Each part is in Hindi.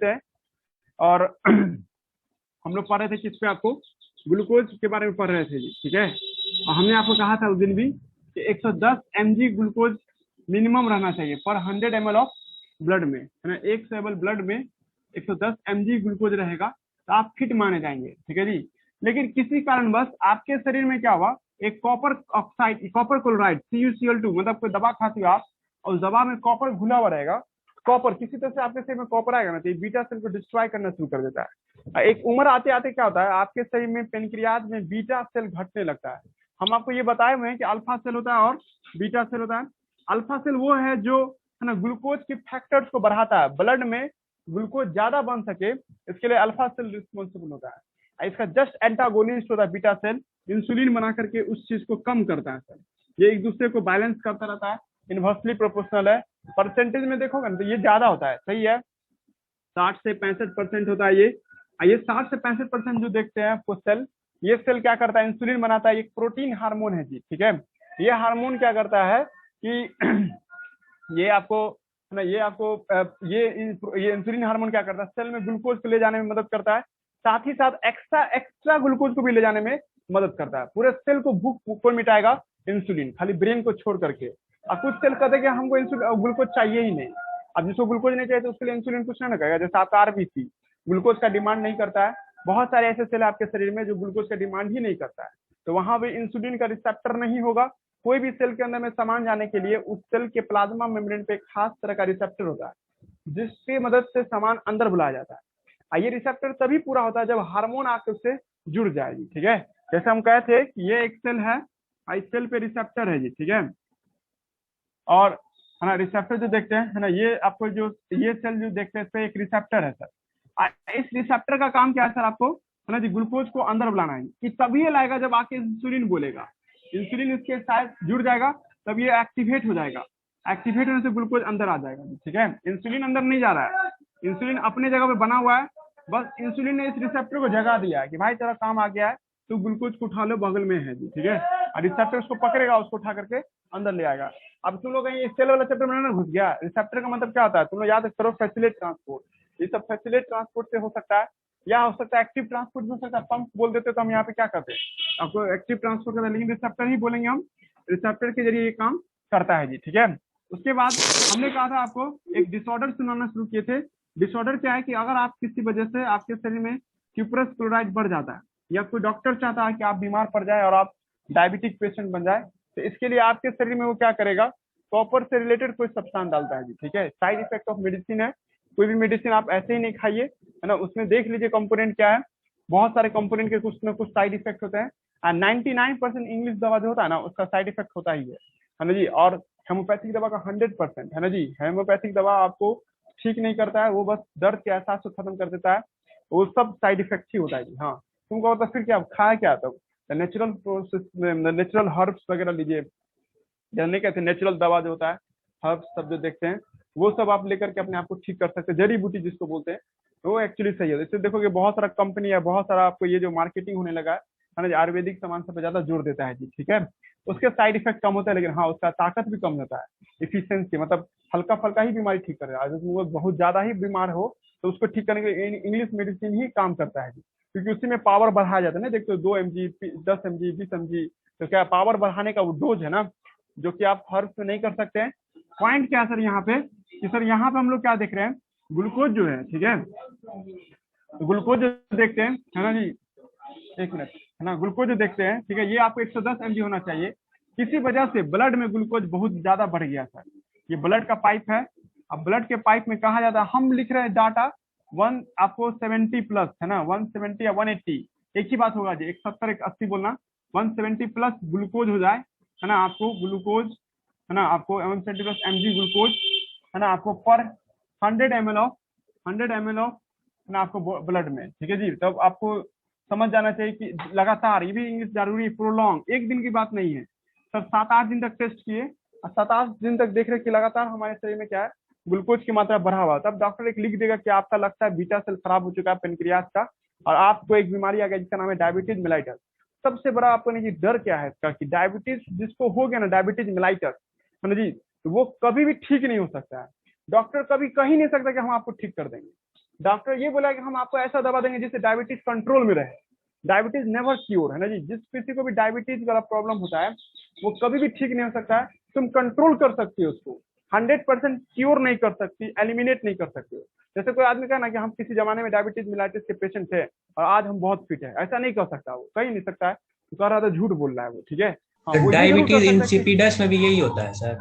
लेते हैं। और हम लोग पढ़ रहे थे किस पे, आपको ग्लूकोज के बारे में पढ़ रहे थे जी, ठीक है। और हमने आपको कहा था उस दिन भी कि 110 mg ग्लूकोज मिनिमम रहना चाहिए पर 100 ml ऑफ ब्लड में, है ना। 100 ml ब्लड में 110 mg ग्लूकोज रहेगा तो आप फिट माने जाएंगे, ठीक है जी। लेकिन किसी कारणवश आपके शरीर में क्या हुआ, एक copper oxide, copper chloride CuCl2, मतलब कोई दवा खाते हो आप और उस दवा में कॉपर घुला हुआ रहेगा, कॉपर किसी तरह से आपके शरीर में कॉपर आएगा ना तो ये बीटा सेल को डिस्ट्रॉय करना शुरू कर देता है। एक उम्र आते आते क्या होता है, आपके शरीर में पेनक्रियाज में बीटा सेल घटने लगता है। हम आपको ये बताए हुए हैं कि अल्फा सेल होता है और बीटा सेल होता है। अल्फा सेल वो है जो है ना ग्लूकोज के फैक्टर्स को बढ़ाता है, ब्लड में ग्लूकोज ज्यादा बन सके इसके लिए अल्फा सेल रिस्पॉन्सिबल होता है। इसका जस्ट एंटागोनिस्ट होता है बीटा सेल, इंसुलिन बना करके उस चीज को कम करता है सर। ये एक दूसरे को बैलेंस करता रहता है, इनवर्सली प्रोपोर्शनल है। परसेंटेज में देखोगे ना तो ये ज्यादा होता है, सही है, 60 से 65% होता है ये 60 से 65% जो देखते हैं आपको सेल, ये सेल क्या करता है, इंसुलिन बनाता है। एक प्रोटीन हार्मोन है जी, ठीक है। ये हार्मोन क्या करता है कि ये आपको है ना, ये इंसुलिन हार्मोन क्या करता है, सेल में ग्लूकोज को ले जाने में मदद करता है, साथ ही साथ एक्स्ट्रा ग्लूकोज को भी ले जाने में मदद करता है। पूरे सेल को भूख को मिटाएगा इंसुलिन, खाली ब्रेन को छोड़ करके। और कुछ सेल कहते हैं कि हमको ग्लूकोज चाहिए ही नहीं। अब जिसको ग्लूकोज नहीं चाहिए तो उसके लिए इंसुलिन कुछ ना करेगा। जैसे आपका आरबीसी ग्लूकोज का डिमांड नहीं करता है, बहुत सारे ऐसे सेल आपके शरीर में जो ग्लूकोज का डिमांड ही नहीं करता है, तो वहां भी इंसुलिन का रिसेप्टर नहीं होगा। कोई भी सेल के अंदर में सामान जाने के लिए उस सेल के प्लाज्मा मेम्ब्रेन पे एक खास तरह का रिसेप्टर होता है जिसकी मदद से सामान अंदर बुलाया जाता है। ये रिसेप्टर तभी पूरा होता है जब हार्मोन आकर उससे जुड़ जाएगी, ठीक है। जैसे हम कहे थे कि ये एक सेल है, इस सेल पे रिसेप्टर है जी, ठीक है। और है ना रिसेप्टर जो देखते हैं, है ना, ये आपको जो ये सेल जो देखते हैं इस पे एक रिसेप्टर है सर। इस रिसेप्टर का काम क्या है सर, आपको है ना जी ग्लूकोज को अंदर बुलाना है कि तभी ये लाएगा जब आके इंसुलिन बोलेगा, इंसुलिन इसके साथ जुड़ जाएगा तब ये एक्टिवेट हो जाएगा। एक्टिवेट होने से ग्लूकोज अंदर आ जाएगा, ठीक है। इंसुलिन अंदर नहीं जा रहा है, इंसुलिन अपने जगह पे बना हुआ है, बस इंसुलिन ने इस रिसेप्टर को जगा दिया है कि भाई तेरा काम आ गया है, तो ग्लूकोज को उठा लो, बगल में है जी, ठीक है। और रिसेप्टर उसको पकड़ेगा, उसको उठा करके अंदर ले आएगा। अब तुम लोग कहीं सेल वाला चैप्टर में ना घुस गया, रिसेप्टर का मतलब क्या होता है तुम लोग याद करो, फैसिलिट ट्रांसपोर्ट। ये सब फैसिलिट ट्रांसपोर्ट से हो सकता है या हो सकता है एक्टिव ट्रांसपोर्ट हो सकता है। पंप बोल देते तो हम यहाँ पे क्या करते हैं, आपको एक्टिव ट्रांसपोर्ट करता है, लेकिन रिसेप्टर ही बोलेंगे हम, रिसेप्टर के जरिए ये काम करता है जी, ठीक है। उसके बाद हमने कहा था आपको एक डिसऑर्डर सुनाना शुरू किए थे। डिसऑर्डर क्या है कि अगर आप किसी वजह से आपके शरीर में क्यूप्रस क्लोराइड बढ़ जाता है या कोई डॉक्टर चाहता है कि आप बीमार पड़ जाए और आप डायबिटिक पेशेंट बन जाए, तो इसके लिए आपके शरीर में वो क्या करेगा, कॉपर से रिलेटेड कोई सब्सटेंस डालता है जी, ठीक है। साइड इफेक्ट ऑफ मेडिसिन है, कोई भी मेडिसिन आप ऐसे ही नहीं खाइए, है ना, उसमें देख लीजिए कंपोनेंट क्या है। बहुत सारे कंपोनेंट के कुछ ना कुछ साइड इफेक्ट होते हैं। 99% इंग्लिश दवा जो होता है ना उसका साइड इफेक्ट होता ही है ना जी। और होम्योपैथिक दवा का 100%, है ना जी, होम्योपैथिक दवा आपको ठीक नहीं करता है, वो बस दर्द के एहसास को खत्म कर देता है, वो सब साइड इफेक्ट ही होता है जी। हाँ तुमको होता फिर क्या खाया क्या, तब नेचुरल प्रोसेस, नेचुरल हर्ब्स वगैरह लीजिए, जैसे नहीं कहते नेचुरल दवा जो होता है, हर्ब्स सब जो देखते हैं वो सब आप लेकर के अपने आप को ठीक कर सकते हैं, जड़ी बूटी जिसको बोलते हैं, तो वो एक्चुअली सही है। इससे देखोगे बहुत सारा कंपनी है, बहुत सारा आपको ये जो मार्केटिंग होने लगा है ना, आयुर्वेदिक सामान सब पे ज्यादा जोर देता है जी, ठीक है। उसके साइड इफेक्ट कम होता है, लेकिन हाँ उसका ताकत भी कम होता है, इफिशियंसी, मतलब हल्का फल्का ही बीमारी ठीक करेगा। अगर वो बहुत ज्यादा ही बीमार हो तो उसको ठीक करने के लिए इंग्लिश मेडिसिन ही काम करता है जी, क्योंकि उसी में पावर बढ़ाया जाता है ना। देखते हो 2 mg 10 mg 20 mg, तो क्या पावर बढ़ाने का वो डोज है ना, जो कि आप हर्ब्स में नहीं कर सकते हैं। पॉइंट क्या है सर यहाँ पे कि सर यहाँ पे हम लोग क्या देख रहे हैं, ग्लूकोज जो है, ठीक है, ग्लूकोज जो देखते हैं, है ना जी, एक मिनट, है ना, ग्लूकोज जो देखते हैं, ठीक है, ये आपको 110 mg होना चाहिए। किसी वजह से ब्लड में ग्लूकोज बहुत ज्यादा बढ़ गया सर, ये ब्लड का पाइप है। अब ब्लड के पाइप में कहा जाता है, हम लिख रहे हैं डाटा आपको 70 प्लस, है ना, 170 या 180 एक ही बात होगा जी, 170 180 बोलना, 170 प्लस ग्लूकोज हो जाए, है ना, आपको ग्लूकोज, है ना, आपको 170 प्लस mg ग्लूकोज, है ना, आपको पर 100 ml ऑफ है ना आपको ब्लड में, ठीक है जी। तब आपको समझ जाना चाहिए कि लगातार, ये भी इंग्लिश जरूरी, प्रोलॉन्ग, एक दिन की बात नहीं है सर, 7-8 दिन तक टेस्ट किए और 7-8 दिन तक देख रहे कि लगातार हमारे शरीर में क्या है, ग्लूकोज की मात्रा बढ़ा हुआ। तब डॉक्टर एक लिख देगा कि आपका लगता है बीटा सेल खराब हो चुका है पेनक्रियास का, और आपको एक बीमारी आ गई जिसका नाम है डायबिटीज मेलाइटस। सबसे बड़ा आपको नहीं डर क्या है इसका, कि डायबिटीज जिसको हो गया ना, डायबिटीज मेलाइटस, है ना जी, तो वो कभी भी ठीक नहीं हो सकता है। डॉक्टर कभी कह ही नहीं सकता कि हम आपको ठीक कर देंगे, डॉक्टर ये बोला कि हम आपको ऐसा दवा देंगे जिससे डायबिटीज कंट्रोल में रहे। डायबिटीज नेवर क्योर, है ना जी। जिस किसी को भी डायबिटीज वाला प्रॉब्लम होता है वो कभी भी ठीक नहीं हो सकता है। तुम कंट्रोल कर सकती हो उसको, 100% क्योर नहीं कर सकती, एलिमिनेट नहीं कर सकती हो। जैसे कोई आदमी कहा ना कि हम किसी जमाने में डायबिटीज मिलाइटिस के पेशेंट थे और आज हम बहुत फिट है, ऐसा नहीं कर सकता, वो कह ही नहीं सकता है। तो कह रहा था झूठ बोल रहा है वो, ठीक है। हाँ, वो ये जरूर कर डायबिटीज सकता है कि इंसिपिडस में भी यही होता है सर।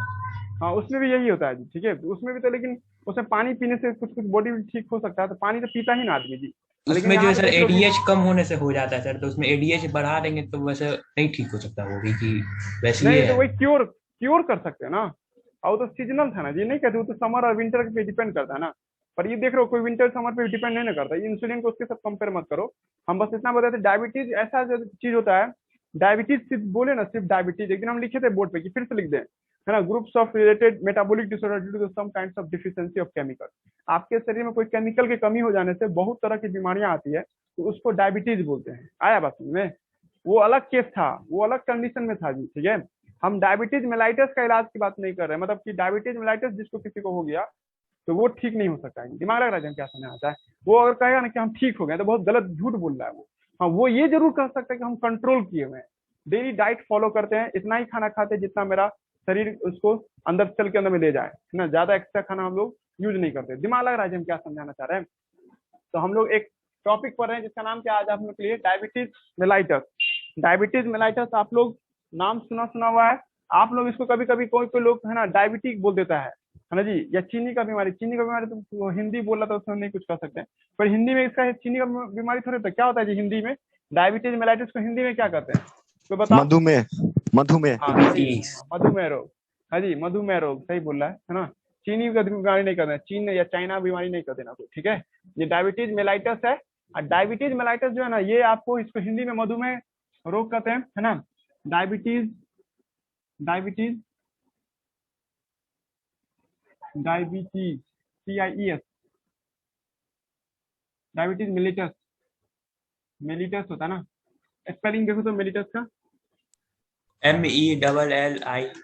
हाँ उसमें भी यही होता है जी, ठीक है। उसमें भी तो, लेकिन उसमें पानी पीने से कुछ कुछ बॉडी ठीक हो सकता है, तो पानी तो पीता ही ना आदमी जी। लेकिन उसमें जो यहाँ है पे सर देख लो कि एडीएच कम होने से हो जाता है सर, तो उसमें एडीएच बढ़ा देंगे तो वैसे नहीं ठीक हो सकता वो भी कि वैसे नहीं, ये तो है। वही क्योर क्योर कर सकते हैं ना। और वो तो सीजनल था ना जी, नहीं कहते, वो तो समर और विंटर पे डिपेंड करता है ना। पर ये देख रहे हो, कोई विंटर समर पे डिपेंड नहीं ना करता। ये इंसुलिन को उसके साथ कंपेयर मत करो। हम बस इतना बताते, डायबिटीज ऐसा चीज होता है। डायबिटीज सिर्फ बोले ना, सिर्फ डायबिटीज एक दिन हम लिखे थे बोर्ड पे, कि फिर से लिख दें, है ना। Groups of related metabolic disorder due to some kinds of deficiency of chemical. आपके शरीर में कोई केमिकल की कमी हो जाने से बहुत तरह की बीमारियां आती है, तो उसको डायबिटीज बोलते हैं। आया बात समझ में। वो अलग केस था, वो अलग कंडीशन में था जी, ठीक है। हम डायबिटीज मेलाइटस का इलाज की बात नहीं कर रहे हैं, मतलब कि डायबिटीज मेलाइटस जिसको किसी को हो गया तो वो ठीक नहीं हो सकता है। दिमाग लग रहा है जन क्या समझ आता है। वो अगर कहेगा ना कि हम ठीक हो गए, तो बहुत गलत झूठ बोल रहा है वो। हाँ, वो ये जरूर कह सकता है कि हम कंट्रोल किए हुए हैं, डेली डाइट फॉलो करते हैं, इतना ही खाना खाते हैं जितना मेरा शरीर उसको अंदर सेल के अंदर में ले जाए, है ना। ज्यादा एक्स्ट्रा खाना हम लोग यूज नहीं करते। दिमाग लग रहा है जी हम क्या समझाना चाह रहे हैं। तो हम लोग एक टॉपिक पढ़ रहे हैं जिसका नाम क्या आज आप लोग के लिए, डायबिटीज मेलाइटस। डायबिटीज मेलाइटस आप लोग नाम सुना सुना हुआ है। आप लोग इसको कभी कभी कोई कोई लोग है ना डायबिटिक बोल देता है ना जी। या चीनी का बीमारी, चीनी का बीमारी तो हिंदी बोल रहा था, उसमें नहीं कुछ कर सकते हैं। पर हिंदी में इसका चीनी का बीमारी थोड़ी होता, क्या होता है जी हिंदी में। डायबिटीज मेलाइटिस को हिंदी में क्या कहते हैं, तो बताओ। मधुमेह। मधुमेह। हाँ सही, डायबिटीज। मधुमेह रोग। हाँ जी, मधुमेह रोग सही बोल रहा है ना। चीनी का बीमारी नहीं करना, चीन या चाइना बीमारी नहीं कर देना कोई, ठीक है। ये डायबिटीज मेलाइटस है। और डायबिटीज मेलाइटस जो है ना, ये आपको इसको हिंदी में मधुमेह रोग कहते हैं, है ना। Diabetes diabetes diabetes CIES, diabetes mellitus. Mellitus होता है ना, स्पेलिंग देखो तो मेलिटस का। MELLITUS।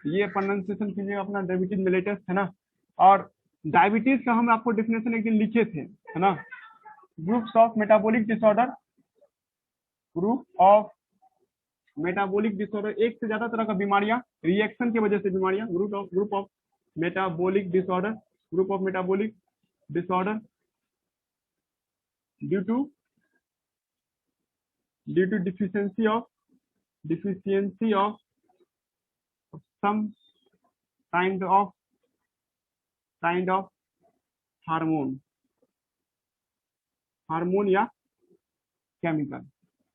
ये प्रोनाउंसिएशन कीजिएगा अपना, डायबिटीज मेलिटस, है ना। और डायबिटीज का हम आपको डेफिनेशन एक दिन लिखे थे, है ना। Groups of metabolic disorder, group of metabolic disorder, एक से ज्यादा तरह का बीमारियां, रिएक्शन की वजह से बीमारियां। Group of metabolic disorder, group of metabolic disorder due to deficiency of some kind of hormone या केमिकल।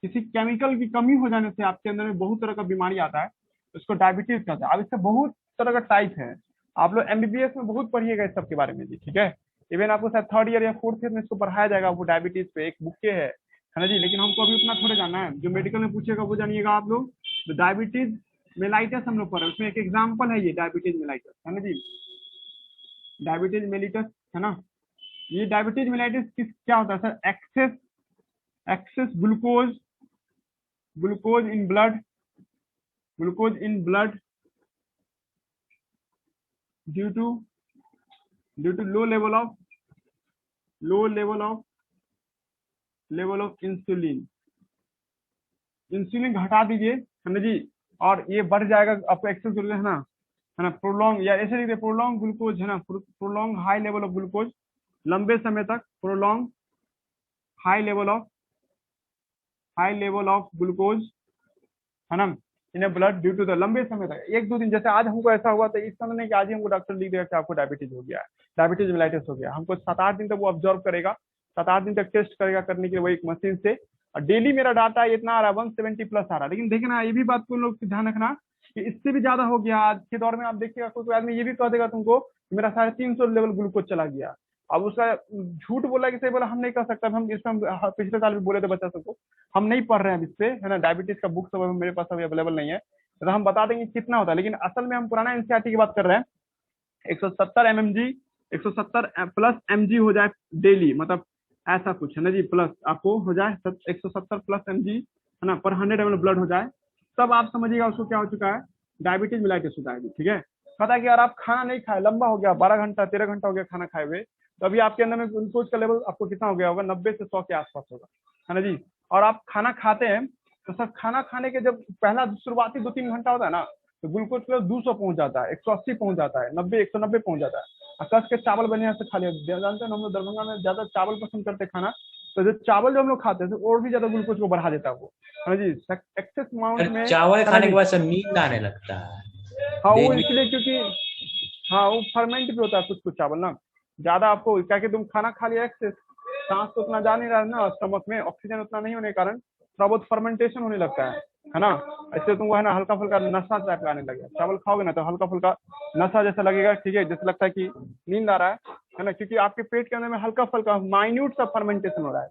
किसी केमिकल की कमी हो जाने से आपके अंदर में बहुत तरह का बीमारी आता है, उसको डायबिटीज कहते हैं। अब इससे बहुत तरह का टाइप है। आप लोग MBBS में बहुत पढ़िएगा इस सब के बारे में जी, ठीक है। इवन आपको शायद 3rd ईयर या 4th ईयर में इसको पढ़ाया जाएगा, वो डायबिटीज पे एक बुके है ना जी। लेकिन हमको अभी उतना थोड़े जानना है, जो मेडिकल में पूछेगा वो जानिएगा आप लोग। तो डायबिटीज मेलाइटस हम लोग पढ़ रहे हैं, उसमें एक एग्जाम्पल है ये डायबिटीज मेलाइटस, है ना जी। डायबिटीज मेलिटस, है ना। ये डायबिटीज मेलाइटिस किस क्या होता है sir, excess glucose in blood due to low level of insulin घटा दीजिए, है ना जी। और ये बढ़ जाएगा आपको एक्सेस ग्लूकोज, है ना। प्रोलॉन्ग, या ऐसे लिखिए प्रोलॉन्ग ग्लूकोज, है ना। Prolong high level of glucose, लंबे समय तक prolong high level of glucose, है ना, in blood due to the, लंबे समय तक, 1-2 दिन। जैसे आज हमको ऐसा हुआ तो इस समय नहीं कि आज ही हमको डॉक्टर लिख देगा कि आपको डायबिटीज हो गया है, डायबिटीज मेलाइटिस हो गया। हमको 7-8 दिन तक वो ऑब्जर्व करेगा, 7-8 दिन तक टेस्ट करेगा, करने के लिए वो एक मशीन से। और डेली मेरा डाटा इतना आ रहा है, 170 प्लस आ रहा है। लेकिन देखना ये भी बात को लोग ध्यान रखना कि इससे भी ज्यादा हो गया। आज के दौर में आप देखिएगा कोई आदमी ये भी कह देगा तुमको कि मेरा 350 लेवल ग्लूकोज चला गया। अब उसका झूठ बोला कि सही बोला हम नहीं कह सकता। हम इसमें पिछले साल भी बोले थे बच्चा सबको, हम नहीं पढ़ रहे हैं अब इस पे, है ना। डायबिटीज का बुक सब मेरे पास अभी अवेलेबल नहीं है, तो हम बता देंगे कितना होता है। लेकिन असल में हम पुराना NCERT की बात कर रहे हैं। 170 mg, 170 प्लस mg हो जाए डेली, मतलब ऐसा कुछ, है ना जी। प्लस आपको हो जाए 170 प्लस mg, है ना, पर 100 ml ब्लड हो जाए, तब आप समझिएगा उसको क्या हो चुका है, डायबिटीज मेलाइटिस हो जाएगी, ठीक है। कहता है कि यार आप खाना नहीं खाए, लंबा हो गया, 12 घंटा 13 घंटा हो गया खाना खाए हुए, तो अभी आपके अंदर में ग्लूकोज का लेवल आपको कितना हो गया होगा, 90 से 100 के आसपास होगा, है ना जी। और आप खाना खाते हैं तो सर खाना खाने के जब पहला शुरुआती 2-3 घंटा होता है ना, तो ग्लूकोज लेवल 200 पहुंच जाता है, 180 पहुंच जाता है, 90 190 पहुंच जाता है। और कस के चावल बढ़िया से खा लिया, जानते हैं हम लोग दरभंगा में ज्यादा चावल पसंद करते हैं खाना, तो जो चावल जो हम लोग खाते हैं और भी ज्यादा ग्लूकोज को बढ़ा देता है वो, है ना जी, एक्सेस अमाउंट और में, चावल है ना खाने जी। के बाद सब नींद आने लगता है। हाँ वो देख भी इसलिए क्योंकि हाँ वो फर्मेंट भी होता है कुछ कुछ चावल ना, ज्यादा आपको क्या कि तुम खाना खा लिया एक्सेस, सांस तो उतना जा नहीं रहा है ना स्टमक में, ऑक्सीजन उतना नहीं होने के कारण थोड़ा बहुत फर्मेंटेशन होने लगता है ना। इससे तुमको है ना हल्का फुल्का नशा टाइप का आने लगेगा, चावल खाओगे ना तो हल्का फुल्का नशा जैसा लगेगा, ठीक है, जैसे लगता है कि नींद आ रहा है ना, क्योंकि आपके पेट के अंदर में हल्का फुल्का माइन्यूट सा फर्मेंटेशन हो रहा है,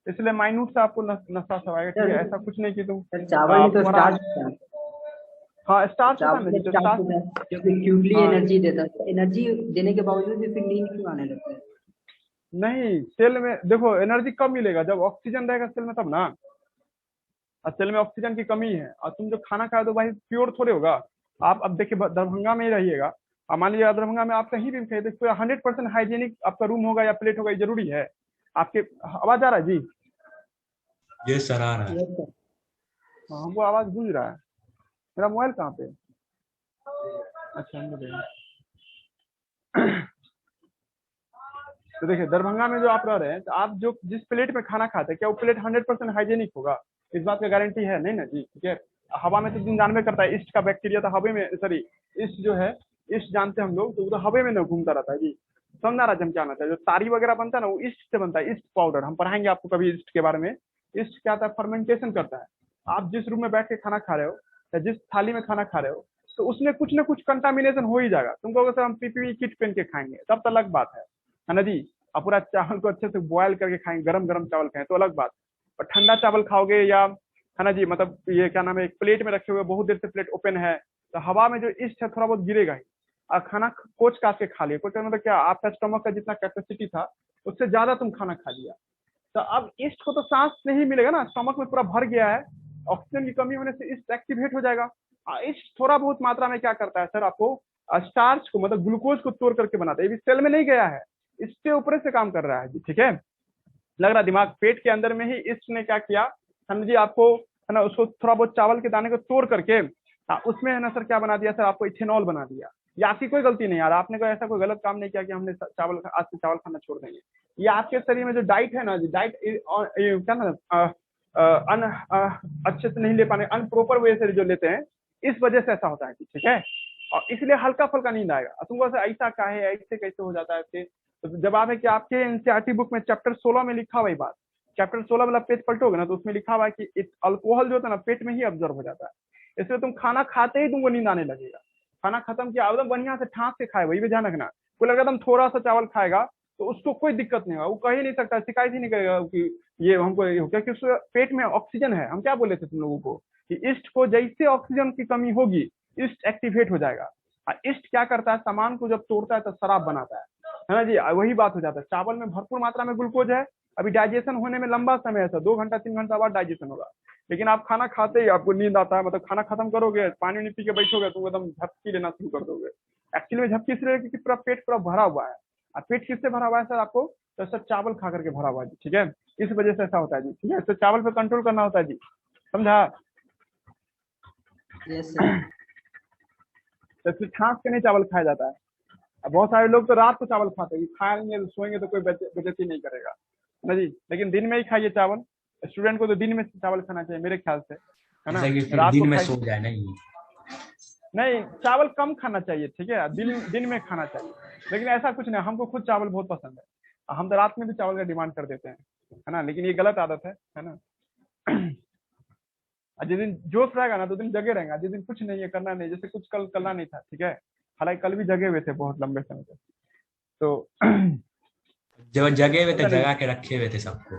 इसलिए माइन्यूट सा आपको नशा सब आएगा, ठीक है, ऐसा कुछ नहीं कि तुम सर चावल ही तो तुम्हारा, स्टार्च होता है। हाँ स्टार्च होता है ना चावल जी, में तो स्टार्च स्टार्च, होता है जो कि क्विकली हाँ एनर्जी देता है, एनर्जी देने के बावजूद भी फिर नींद क्यों आने लगता है? नहीं सेल में देखो एनर्जी कब मिलेगा, जब ऑक्सीजन रहेगा सेल में तब ना, और सेल में ऑक्सीजन की कमी है, और तुम जो खाना खाए तो भाई प्योर थोड़े होगा। आप अब देखिए दरभंगा में ही रहिएगा, और मान लीजिए दरभंगा में आप कहीं भी खाइए तो 100% हाइजीनिक आपका रूम होगा या प्लेट होगा, ये जरूरी है। आपके आवाज आ रहा है जी? ये सर आ रहा है। Yes sir. हाँ, हमको आवाज गूंज रहा है। मेरा मोबाइल कहाँ पे? अच्छा हम तो देखिए दरभंगा में जो आप रह रहे हैं, तो आप जो जिस प्लेट में खाना खाते हैं क्या वो प्लेट 100% हाइजीनिक होगा? इस बात का गारंटी है नहीं ना जी, ठीक है। हवा में तो दिन जानवे करता है, ईस्ट का बैक्टीरिया तो हवा में, सॉरी ईस्ट जो है, ईस्ट जानते हैं हम लोग, तो वो तो हवा में ना घूमता रहता है जी। समझा रहा हम क्या आता है, जो तारी वगैरह बनता है ना वो ईस्ट से बनता है, ईस्ट पाउडर, हम पढ़ाएंगे आपको कभी ईस्ट के बारे में। ईस्ट क्या आता है, फर्मेंटेशन करता है। आप जिस रूम में बैठ के खाना खा रहे हो या जिस थाली में खाना खा रहे हो, तो उसमें कुछ ना कुछ कंटामिनेशन हो ही जाएगा। तुम कहोगे सर हम पीपीई किट पहन के खाएंगे, तब तो अलग बात है ना जी। आप पूरा चावल को अच्छे से बॉयल करके खाएंगे, गरम गरम चावल खाएं तो अलग बात। और ठंडा चावल खाओगे या, है ना जी, मतलब ये क्या नाम है, एक प्लेट में रखे हुए बहुत देर से प्लेट ओपन है, तो हवा में जो ईस्ट है थोड़ा बहुत गिरेगा ही। और खाना कोच काट के खा लिया, कोच मतलब क्या, आपका स्टमक का जितना कैपेसिटी था उससे ज्यादा तुम खाना खा लिया, तो अब ईस्ट को तो सांस नहीं मिलेगा ना, स्टमक में पूरा भर गया है, ऑक्सीजन की कमी होने से ईस्ट एक्टिवेट हो जाएगा। ईस्ट थोड़ा बहुत मात्रा में क्या करता है सर, आपको स्टार्च को मतलब ग्लूकोज को तोड़ करके बनाता है, ये भी सेल में नहीं गया है, इसके ऊपर से काम कर रहा है जी, ठीक है। लग रहा दिमाग, पेट के अंदर में ही ईस्ट ने क्या किया, समझिए आपको, है ना, उसको थोड़ा बहुत चावल के दाने को तोड़ करके उसमें, है ना सर, क्या बना दिया सर, आपको इथेनॉल बना दिया। ये आपकी कोई गलती नहीं यार, आपने कोई ऐसा कोई गलत काम नहीं किया कि हमने चावल आज से चावल खाना छोड़ देंगे। ये आपके शरीर में जो डाइट है ना जी, डाइट क्या ना, अच्छे से नहीं ले पाने, अनप्रॉपर वे से जो लेते हैं, इस वजह से ऐसा होता है, ठीक है। और इसलिए हल्का फुल्का नींद आएगा। तुमको ऐसा का है, ऐसे कैसे हो जाता है ऐसे, तो जवाब है कि आपके एनसीईआरटी बुक में चैप्टर 16 में लिखा हुआ है बात। चैप्टर 16 वाला पेज पलटोगे ना तो उसमें लिखा हुआ है कि अल्कोहल जो होता है ना पेट में ही ऑब्जर्व हो जाता है, इसलिए तुम खाना खाते ही तुमको नींद आने लगेगा। खाना खत्म किया एकदम बढ़िया से ठांस के खाए, वही भी ध्यान रखना। कोई लगा तुम थोड़ा सा चावल खाएगा तो उसको कोई दिक्कत नहीं होगा, वो कह ही नहीं सकता, शिकायत ही नहीं करेगा कि ये हमको ये हो, क्योंकि उसके पेट में ऑक्सीजन है। हम क्या बोले थे तुम लोगों को कि ईस्ट को जैसे ऑक्सीजन की कमी होगी ईस्ट एक्टिवेट हो जाएगा। ईस्ट क्या करता है, सामान को जब तोड़ता है तो शराब बनाता है ना जी, वही बात हो जाता है। चावल में भरपूर मात्रा में ग्लूकोज है, अभी डाइजेशन होने में लंबा समय है सर, 2 घंटा 3 घंटा बाद डाइजेशन होगा, लेकिन आप खाना खाते ही आपको नींद आता है, मतलब खाना खत्म करोगे पानी नहीं पी के बैठोगे तो एकदम झपकी लेना शुरू कर दोगे। एक्चुअली में झपकी इसलिए क्योंकि पूरा पेट पूरा भरा हुआ है। और पेट किससे भरा हुआ है सर आपको, तो सर चावल खा करके भरा हुआ है जी, ठीक है, इस वजह से ऐसा होता है जी, ठीक है। तो चावल पे कंट्रोल करना होता है जी, समझा? Yes sir. तो फिर छांक के नहीं चावल खाया जाता है। अब बहुत सारे लोग तो रात को चावल खाते हैं, खाएंगे सोएंगे तो कोई बेइज्जती नहीं करेगा ना जी, लेकिन दिन में ही खाइए चावल। स्टूडेंट को तो दिन में चावल खाना चाहिए मेरे ख्याल से, है ना, जैसे कि फिर रात को दिन में खाइए सो जाए नहीं। नहीं, चावल कम खाना चाहिए, ठीक है, दिन में खाना चाहिए, लेकिन ऐसा कुछ नहीं, हमको खुद चावल बहुत पसंद है, हम तो रात में भी चावल का डिमांड कर देते हैं, है ना, लेकिन ये गलत आदत है ना। जिस दिन जोश रहेगा ना तो दिन जगे रहेगा, जिस दिन कुछ नहीं है करना नहीं, जैसे कुछ कल करना नहीं था, ठीक है, हालांकि कल भी जगे हुए थे बहुत लंबे समय तक, तो जब जगे हुए थे पता नहीं जगा के रखे हुए थे सबको।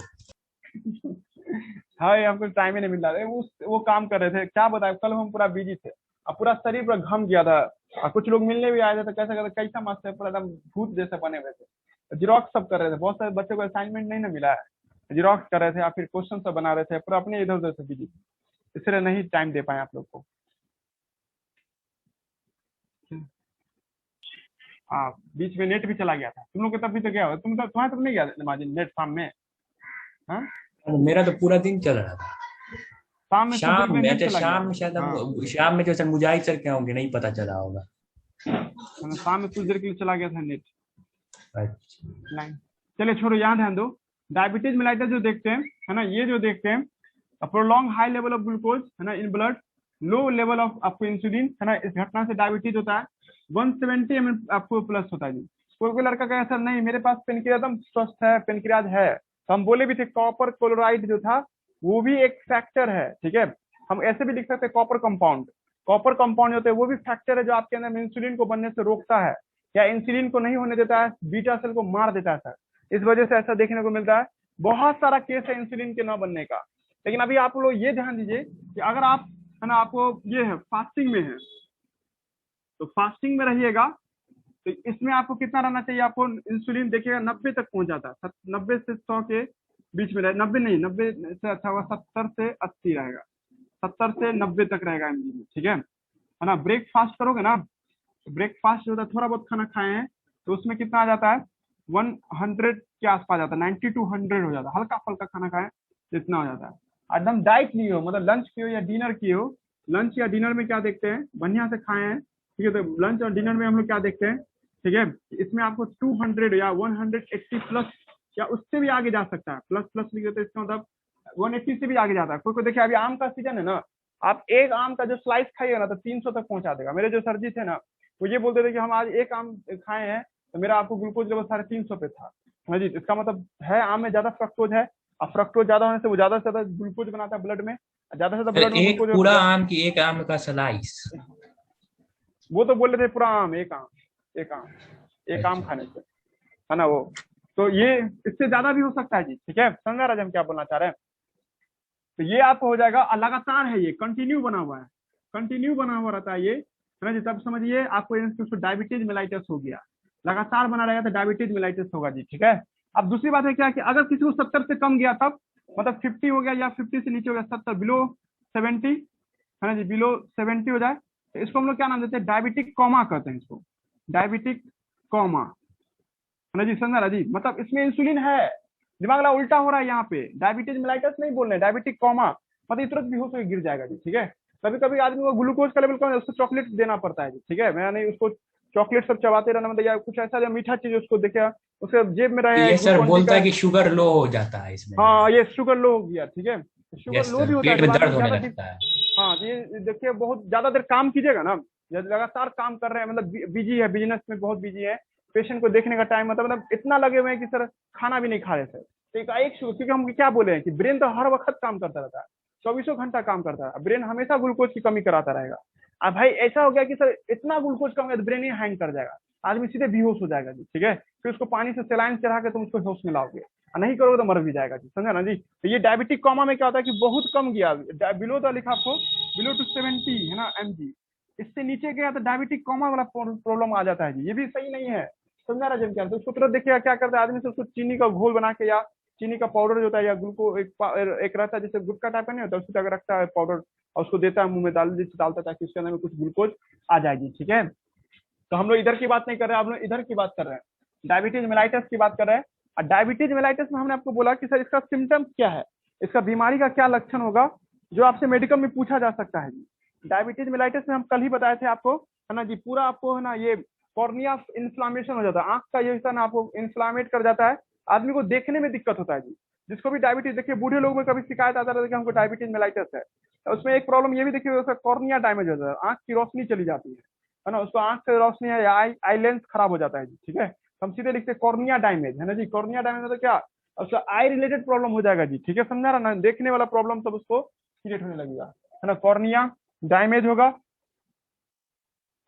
हाँ ये हमको टाइम ही नहीं मिल रहा है, वो काम कर रहे थे, क्या बताए, कल हम पूरा बिजी थे, अब पूरा शरीर पूरा घम गया था, और कुछ लोग मिलने भी आए थे, तो कैसा कहते कैसा मस्त है, पूरा एकदम भूत जैसे बने हुए थे, जिरोक्स सब कर रहे थे, बहुत सारे बच्चों को असाइनमेंट नहीं ना मिला है, जिरोक्स कर रहे थे या फिर क्वेश्चन सब बना रहे थे, पूरा अपने इधर उधर से बिजी, इसलिए नहीं टाइम दे पाए आप लोग को। हाँ बीच में नेट भी चला गया था, तुम लोग के तब भी तो गया हो, तुम तो तुम्हारे तब नहीं गया नमाज नेट शाम में? हाँ मेरा तो पूरा दिन चल रहा था। शाम में कुछ देर शाम के लिए में, नेट अच्छा चला गया। शाम में शायद हाँ हम शाम में जो सर मुजाहिद सर क्या होंगे नहीं पता चला होगा। शाम में कुछ देर के लिए चला गया था नेट अच्छा। लाइन। चलिए छोड़ो, यहाँ ध्यान दो। डायबिटीज मेलाइटस जो देखते हैं है ना, ये जो देखते हैं prolong high level of glucose है ना in blood, low level of आपको इंसुलिन है ना, इस घटना से डायबिटीज होता है। 170 ml आपको प्लस होता है जी। कोई कोई लड़का कहे सर नहीं मेरे पास पेनक्रियाज एकदम स्वस्थ है, पेनक्रियाज है, तो हम बोले भी थे कॉपर क्लोराइड जो था वो भी एक फैक्टर है, ठीक है। हम ऐसे भी लिख सकते हैं कॉपर कंपाउंड, कॉपर कंपाउंड होते हैं वो भी फैक्टर है जो आपके अंदर इंसुलिन को बनने से रोकता है, या इंसुलिन को नहीं होने देता है, बीटा सेल को मार देता है सर। इस वजह से ऐसा देखने को मिलता है, बहुत सारा केस है इंसुलिन के न बनने का। लेकिन अभी आप लोग ये ध्यान दीजिए कि अगर आप है ना आपको ये है फास्टिंग में है, तो फास्टिंग में रहिएगा तो इसमें आपको कितना रहना चाहिए, आपको इंसुलिन देखिएगा 90 तक पहुंच जाता है, 90 से 100 के बीच में रहे, 90 नहीं, 90 से अच्छा हुआ 70 से 80 रहेगा, 70 से 90 तक रहेगा एमजी में, ठीक है ना। ब्रेकफास्ट करोगे ना, ब्रेकफास्ट जो होता है थोड़ा बहुत खाना खाए हैं तो उसमें कितना आ जाता है 100 के आसपास जाता है, 90 to 100 हो जाता है, हल्का फुल्का खाना खाए तो इतना हो जाता है। एकदम डाइट लिए हो, मतलब लंच किए हो या डिनर किए हो, लंच या डिनर में क्या देखते हैं, बढ़िया से खाए हैं, ठीक है। तो लंच और डिनर में हम लोग क्या देखते हैं, ठीक है, इसमें आपको 200 या 180 प्लस या उससे भी आगे जा सकता है, प्लस प्लस लिखे तो इसका मतलब 180 से भी आगे जाता है। कोई कोई देखिए अभी आम का सीजन है ना, आप एक आम का जो स्लाइस खाइएगा ना तो 300 तक पहुंचा देगा। मेरे जो सर जी थे ना वो ये बोलते थे कि हम आज एक आम खाए हैं तो मेरा आपको ग्लूकोज लेवल 350 पे था। हाँ जी, इसका मतलब है आम में ज्यादा फ्रक्टोज है, और फ्रक्टोज ज्यादा होने से वो ज्यादा से ज्यादा ग्लूकोज बनाता है ब्लड में, ज्यादा से ज्यादा ब्लड में एक ग्लूकोज। पूरा आम की, एक आम का स्लाइस, वो तो बोल रहे थे पूरा आम, एक आम, एक आम, एक आम खाने से, है ना वो। तो ये इससे ज्यादा भी हो सकता है जी, ठीक है, समझा राज हम क्या बोलना चाह रहे हैं। तो ये आपको हो जाएगा, और लगातार है ये, कंटिन्यू बना हुआ है, कंटिन्यू बना हुआ रहता है ये, है ना जी। तब समझिए आपको डायबिटीज मेलाइटस हो गया, लगातार बना रहेगा तो डायबिटीज मेलाइटस होगा जी, ठीक है। अब दूसरी बात है क्या कि अगर किसी को 70 से कम गया तब, मतलब 50 हो गया या 50 से नीचे हो गया, 70 बिलो 70 है ना जी, बिलो 70 हो जाए तो इसको हम लोग क्या नाम देते हैं, डायबिटिक कॉमा कहते हैं इसको, डायबिटिक कॉमा, है ना जी, समझा ना जी। मतलब इसमें इंसुलिन है, दिमाग वाला उल्टा हो रहा है यहाँ पे, डायबिटीज मेलाइटस नहीं बोल रहे, डायबिटिक कॉमा, मतलब तुरंत बेहोश होकर गिर जाएगा जी, ठीक है। कभी कभी आदमी को ग्लूकोज का लेवल कम है उसको चॉकलेट देना पड़ता है जी, ठीक है। मैं नहीं उसको चॉकलेट सब चबाते रहना, मतलब या कुछ ऐसा जो मीठा चीज उसको देखा उसके जेब में रहे ये सर ग्लूकोन बोलता का। है कि शुगर लो हो जाता है इसमें। हाँ ये शुगर लो हो गया, ठीक है, शुगर यस लो सर, भी होता है पेट जब में दर्द आदमी होने ज्यादा लगता है। हाँ तो ये देखिए बहुत ज्यादा देर काम कीजिएगा ना, जब लगातार काम कर रहे हैं, मतलब बिजी है, बिजनेस में बहुत बिजी है, पेशेंट को देखने का टाइम मतलब इतना लगे हुए हैं कि सर खाना भी नहीं खा रहे थे, तो एक क्योंकि हम क्या बोले हैं कि ब्रेन तो हर वक्त काम करता रहता है, 24 घंटा काम करता है, ब्रेन हमेशा ग्लूकोज की कमी कराता रहेगा। अब भाई ऐसा हो गया कि सर इतना ग्लूकोज कम है तो ब्रेन ही हैंग कर जाएगा, आदमी सीधे बेहोश हो जाएगा जी, ठीक है। फिर उसको पानी से सेलाइन चढ़ा के तुम उसको होश में लाओगे, और नहीं करोगे तो मर भी जाएगा जी, समझा ना जी। तो ये डायबिटिक कॉमा में क्या होता है कि बहुत कम गया, बिलो द लिखा आपको बिलो टू 70 है ना mg, इससे नीचे गया तो डायबिटिक कॉमा वाला प्रॉब्लम आ जाता है जी, ये भी सही नहीं है, समझा रहा जब क्या। तो उसको तुरंत देखिएगा क्या करता है आदमी से, उसको चीनी का घोल बना के या चीनी का पाउडर जो होता है या ग्लूको एक रहता है जैसे गुटखा टाइप का नहीं होता, उसकी तरह रखता है पाउडर और उसको देता है मुंह में डालता है ताकि उसके अंदर में कुछ ग्लूकोज आ जाएगी, ठीक है। तो हम लोग इधर की बात नहीं कर रहे हैं, आप लोग इधर की बात कर रहे हैं, डायबिटीज मेलाइटस की बात कर रहे हैं। और डायबिटीज मेलाइटस में हमने आपको बोला कि सर इसका सिम्टम्स क्या है, इसका बीमारी का क्या लक्षण होगा, जो आपसे मेडिकल में पूछा जा सकता है जी। डायबिटीज मेलाइटस में हम कल ही बताए थे आपको, है ना जी, पूरा आपको है ना ये कॉर्निया इन्फ्लामेशन हो जाता है, आंख का ये हिस्सा ना आपको इन्फ्लामेट कर जाता है, आदमी को देखने में दिक्कत होता है जी। जिसको भी डायबिटीज, देखिए बूढ़े लोग में कभी शिकायत आता रहता है कि हमको डायबिटीज मेलाइटस है, तो उसमें एक प्रॉब्लम ये भी देखिए उसका कॉर्निया डैमेज हो जाता है, आंख की रोशनी चली जाती है ना, उसको आंख से रोशनी है या आई लेंस खराब हो जाता है जी, ठीक है। हम सीधे लिखते हैं कॉर्निया डैमेज, है ना जी, कॉर्निया डैमेज मतलब क्या, उसका आई रिलेटेड प्रॉब्लम हो जाएगा जी, ठीक है, समझा रहा ना, देखने वाला प्रॉब्लम सब उसको क्रिएट होने लगेगा, है ना, कॉर्निया डैमेज होगा।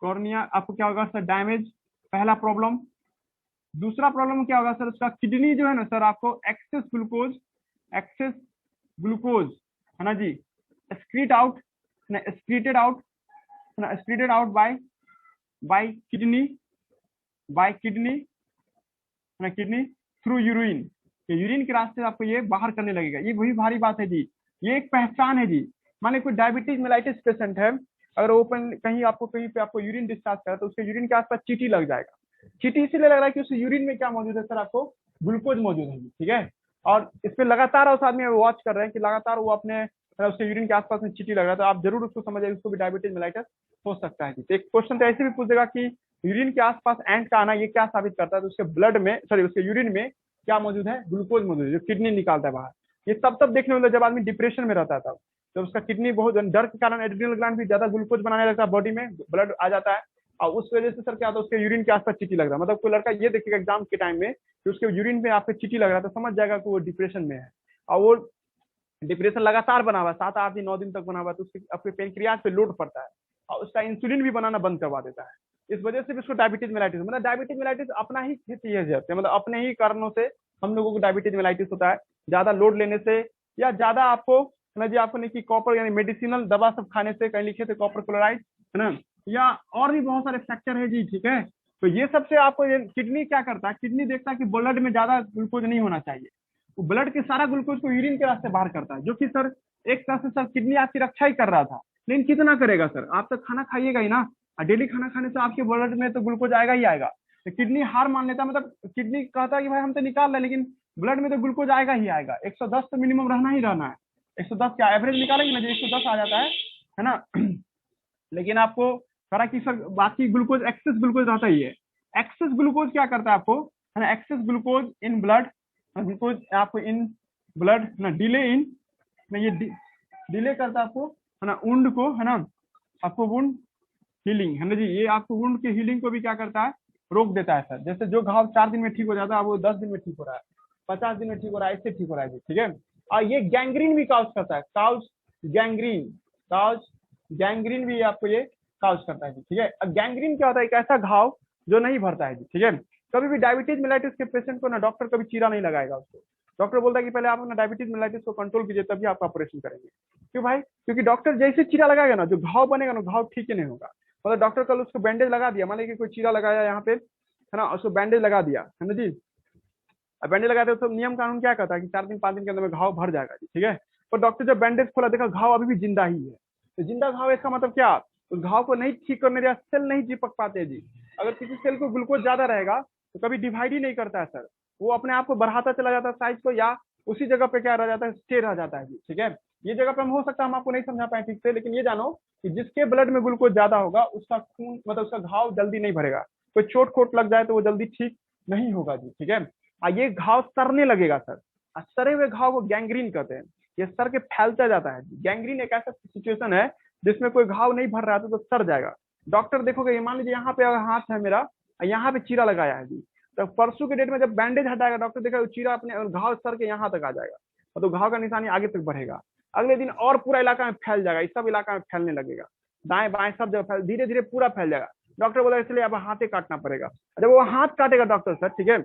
कॉर्निया आपको क्या होगा सर, डैमेज, पहला प्रॉब्लम। दूसरा प्रॉब्लम क्या होगा सर, उसका किडनी जो है ना सर, आपको एक्सेस ग्लूकोज है ना जी, एक्सक्रीट आउट ना, एक्सक्रीटेड आउट ना, एक्सक्रीटेड आउट बाय किडनी ना, किडनी थ्रू यूरिन, यूरिन के रास्ते आपको ये बाहर करने लगेगा। ये वही भारी बात है जी, ये एक पहचान है जी। मान लीजिए कोई डायबिटीज मेलाइटिस पेशेंट है, अगर ओपन कहीं पे आपको यूरिन डिस्चार्ज करा तो उसके यूरिन के आसपास चीटी लग जाएगा, चीटी इसीलिए लग रहा है कि उसके यूरिन में क्या मौजूद है सर, आपको ग्लूकोज मौजूद है, ठीक है। और इस पे लगातार उस आदमी वॉच कर रहे हैं कि लगातार वो अपने उसके यूरिन के आसपास में चीटी लग रहा है, तो आप जरूर उसको समझिए, उसको भी डायबिटीज मेलाइटस हो सकता है जी। तो एक क्वेश्चन तो ऐसे भी पूछ देगा कि यूरिन के आसपास एंट का आना ये क्या साबित करता है, तो उसके ब्लड में सॉरी उसके यूरिन में क्या मौजूद है, ग्लूकोज मौजूद है, जो किडनी निकालता है बाहर। ये तब देखने को मिलता है जब आदमी डिप्रेशन में रहता था, तो उसका किडनी बहुत डर के कारण एड्रिनल ग्लैंड भी ज्यादा ग्लूकोज बनाने लगता है, बॉडी में ब्लड आ जाता है, और उस वजह से सर क्या होता है उसके यूरिन के आसपास चीटी लग रहा है। मतलब कोई लड़का ये देखेगा एग्जाम के टाइम में कि उसके यूरिन में आपके चीटी लग रहा है, तो समझ जाएगा कि वो डिप्रेशन में है, और वो डिप्रेशन लगातार बना हुआ है, 7-8 दिन 9 दिन तक बना हुआ है, तो उसके आपके पेनक्रियाज पे लोड पड़ता है और उसका इंसुलिन भी बनाना बंद करवा देता है। इस वजह से भी उसको डायबिटीज मेलाइटिस, मतलब डायबिटीज मेलाइटिस अपना ही चीज है, मतलब अपने ही कारणों से हम लोगों को डायबिटीज मेलाइटिस होता है, ज्यादा लोड लेने से, या ज्यादा आपको है जी आपको नहीं कि कॉपर यानी मेडिसिनल दवा सब खाने से, कहीं लिखे थे कॉपर क्लोराइड है ना, या और भी बहुत सारे फैक्टर है जी, ठीक है। तो ये सबसे आपको किडनी क्या करता है, किडनी देखता है कि ब्लड में ज्यादा ग्लूकोज नहीं होना चाहिए, वो ब्लड के सारा ग्लूकोज को यूरिन के रास्ते बाहर करता है, जो कि सर एक तरह से सर किडनी आपकी रक्षा ही कर रहा था, लेकिन कितना करेगा सर, आप तो खाना खाइएगा ही ना, डेली खाना खाने से आपके ब्लड में तो ग्लूकोज आएगा ही आएगा, तो किडनी हार मान लेता, मतलब किडनी कहता है कि भाई हम तो निकाल रहे हैं, लेकिन ब्लड में तो ग्लूकोज आएगा ही आएगा, 110 तो मिनिमम रहना ही रहना है, 110 क्या एवरेज निकालेंगे ना, जो 110 आ जाता है ना। लेकिन आपको करा कि सर बाकी ग्लूकोज एक्सेस ग्लूकोज रहता ही है, एक्सेस ग्लूकोज क्या करता है आपको है ना, access glucose in blood, glucose आपको इन ब्लड ना डिले इन ना, ये डिले करता है आपको है ना वुंड को, है ना आपको वुंड हीलिंग है ना जी, ये आपको वुंड की हीलिंग को भी क्या करता है, रोक देता है सर। जैसे जो घाव 4 दिन में ठीक हो जाता है वो 10 दिन में ठीक हो रहा है, 50 दिन में ठीक हो रहा है, इससे ठीक हो रहा है जी, ठीक है। और ये गैंग्रीन भी काउज करता है, काउज गैंग्रीन भी आपको ये काउज करता है जी, ठीक है। अब गैंग्रीन क्या होता है, एक ऐसा घाव जो नहीं भरता है जी, ठीक है। कभी भी डायबिटीज मेलाइटिस के पेशेंट को ना डॉक्टर कभी चीरा नहीं लगाएगा उसको, डॉक्टर बोलता है कि पहले आप अपना डायबिटीज मेलाइटिस को कंट्रोल कीजिए तभी आप ऑपरेशन करेंगे। क्यों भाई, क्योंकि डॉक्टर जैसे चीरा लगाएगा ना, जो घाव बनेगा ना, घाव ठीक ही नहीं होगा। मतलब डॉक्टर कल उसको बैंडेज लगा दिया, मान लीजिए कोई चीरा लगाया यहाँ पे है ना, उसको बैंडेज लगा दिया है ना जी, अब बैंडेज लगाते हो तो नियम कानून क्या कहता है कि 4 दिन 5 दिन के अंदर में घाव भर जाएगा जी, ठीक है। पर डॉक्टर जब बैंडेज खोला देखा घाव अभी भी जिंदा ही है, तो जिंदा घाव इसका मतलब क्या, उस घाव को नहीं ठीक करने दिया, सेल नहीं चिपक पाते हैं जी। अगर किसी सेल को ग्लूकोज ज्यादा रहेगा तो कभी डिवाइड ही नहीं करता है सर, वो अपने आप को बढ़ाता चला जाता है साइज को, या उसी जगह पे क्या रह जाता है, स्टे रह जाता है जी, ठीक है। ये जगह पे हम हो सकता है हम आपको नहीं समझा पाए ठीक से, लेकिन ये जानो कि जिसके ब्लड में ग्लूकोज ज्यादा होगा उसका खून मतलब उसका घाव जल्दी नहीं भरेगा, कोई चोट खोट लग जाए तो वो जल्दी ठीक नहीं होगा जी, ठीक है। ये घाव सड़ने लगेगा सर, सड़े हुए घाव को गैंग्रीन कहते हैं, ये सर के फैलता जाता है। गैंग्रीन एक ऐसा सिचुएशन है जिसमें कोई घाव नहीं भर रहा था तो सड़ जाएगा। डॉक्टर देखोगे, ये मान लीजिए यहाँ पे हाथ है मेरा, यहाँ पे चीरा लगाया है जी, तो परसों के डेट में जब बैंडेज हटाएगा डॉक्टर देखा चीरा अपने घाव सर के यहाँ तक आ जाएगा, तो घाव का निशानी आगे तक बढ़ेगा, अगले दिन और पूरा इलाका में फैल जाएगा, इस सब इलाका में फैलने लगेगा, दाएं बाएं सब जगह फैल, धीरे धीरे पूरा फैल जाएगा। डॉक्टर बोला इसलिए अब हाथ ही काटना पड़ेगा। जब वो हाथ काटेगा डॉक्टर सर, ठीक है,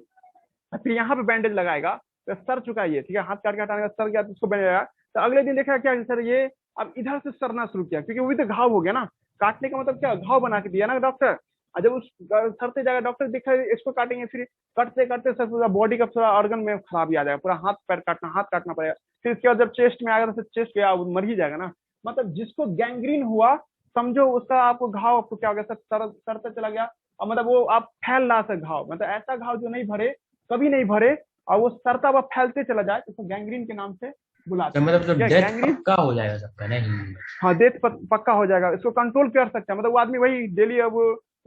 फिर यहाँ पे बैंडेज लगाएगा तो सर चुका ये, ठीक है, हाथ काट के हटाने का सर गया तो उसको बैंडेज लगाया, तो अगले दिन देखा क्या सर ये अब इधर से सरना शुरू किया, क्योंकि वो भी तो घाव हो गया ना, काटने का मतलब क्या, घाव बना के दिया ना डॉक्टर। और जब उस सरते जाएगा डॉक्टर देखा इसको काटेंगे, फिर कटते कटते सर पूरा बॉडी का पूरा ऑर्गन में खराबी आ जाएगा, पूरा हाथ पैर काटना, हाथ काटना पड़ेगा, फिर इसके बाद जब चेस्ट में आएगा तो चेस्ट गया मर ही जाएगा ना। मतलब जिसको गैंग्रीन हुआ समझो उसका आपको घाव आपको क्या हो गया सर, सरते चला गया, और मतलब वो आप फैल रहा सर घाव, मतलब ऐसा घाव जो नहीं भरे, कभी नहीं भरे, और वो सरता हुआ फैलते चला जाए तो गैंग्रीन के नाम से बुलाते तो हैं। मतलब तो डेथ गैंग्रीन पक्का हो जाएगा सबका नहीं? हाँ डेथ पक्का हो जाएगा, इसको कंट्रोल कर सकते हैं, मतलब वो आदमी वही डेली अब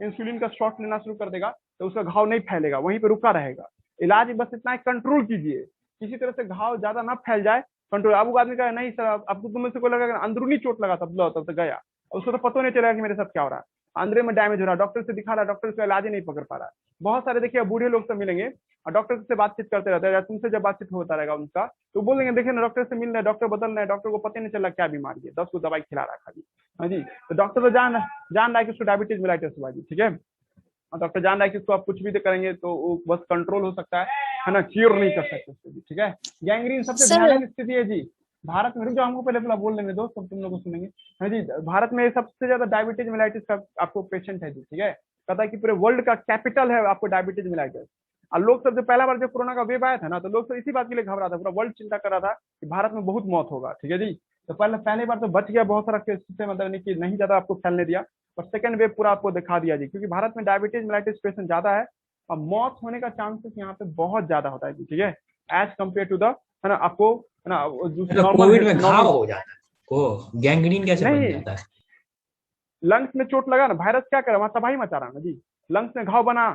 इंसुलिन का शॉट लेना शुरू कर देगा तो उसका घाव नहीं फैलेगा, वहीं पे रुका रहेगा। इलाज बस इतना है कंट्रोल कीजिए, किसी तरह से घाव ज्यादा ना फैल जाए, कंट्रोल। अब वो आदमी कहा नहीं सर आपको तुम से कोई लगा अंदरूनी चोट लगा तब तो गया, उसको तो पता नहीं चलेगा कि मेरे साथ क्या हो रहा है, अंदर में डैमेज हो रहा है, डॉक्टर से दिखा रहा है, डॉक्टर इसका इलाज ही नहीं पकड़ पा रहा है। बहुत सारे देखिए बूढ़े लोग से मिलेंगे और डॉक्टर से बातचीत करते रहते हैं, तुमसे जब बातचीत होता रहेगा उनका तो बोलेंगे देखिए ना डॉक्टर से मिल रहे हैं, डॉक्टर बदल रहे हैं, डॉक्टर को पता नहीं चला क्या बीमारी है, 10 को दवाई खिला रहा है खाली। हाँ जी, तो डॉक्टर तो जान रहा है कि उसको डायबिटीज मेलाइटिस हुआ जी, ठीक है, और डॉक्टर जान रहा है कि उसको आप कुछ भी करेंगे तो वो बस कंट्रोल हो सकता है ना, क्योर नहीं कर सकते उसको जी, ठीक है। गैंग्रीन सबसे भयानक स्थिति है जी भारत में, रुक जाओ हमको पहले पूरा बोल लेंगे दोस्त, सब तुम लोग को सुनेंगे। हाँ जी, भारत में सबसे ज्यादा डायबिटीज मेलाइटिस का आपको पेशेंट है जी, ठीक है, कहता है कि पूरे वर्ल्ड का कैपिटल है आपको डायबिटीज मेलाइटिस। और लोग सब जो पहला बार जब कोरोना का वेव आया था ना, तो लोग सब इसी बात के लिए घबरा था, पूरा वर्ल्ड चिंता कर रहा था कि भारत में बहुत मौत होगा, ठीक है जी। तो पहले बार तो बच गया बहुत सारा केस से, मतलब नहीं ज्यादा आपको फैलने दिया, और सेकंड वेव पूरा आपको दिखा दिया जी, क्योंकि भारत में डायबिटीज मेलाइटिस पेशेंट ज्यादा है, और मौत होने का चांसेस यहाँ पे बहुत ज्यादा होता है, ठीक है, एज कम्पेयर टू द, है ना, आपको, है ना, मतलब कोविड में घाव हो जाता है, को गैंग्रीन कैसे बन नहीं, जाता है? लंग्स में चोट लगा ना, वायरस क्या करे, वहां तबाही मचा रहा है ना जी, लंग्स में घाव बना,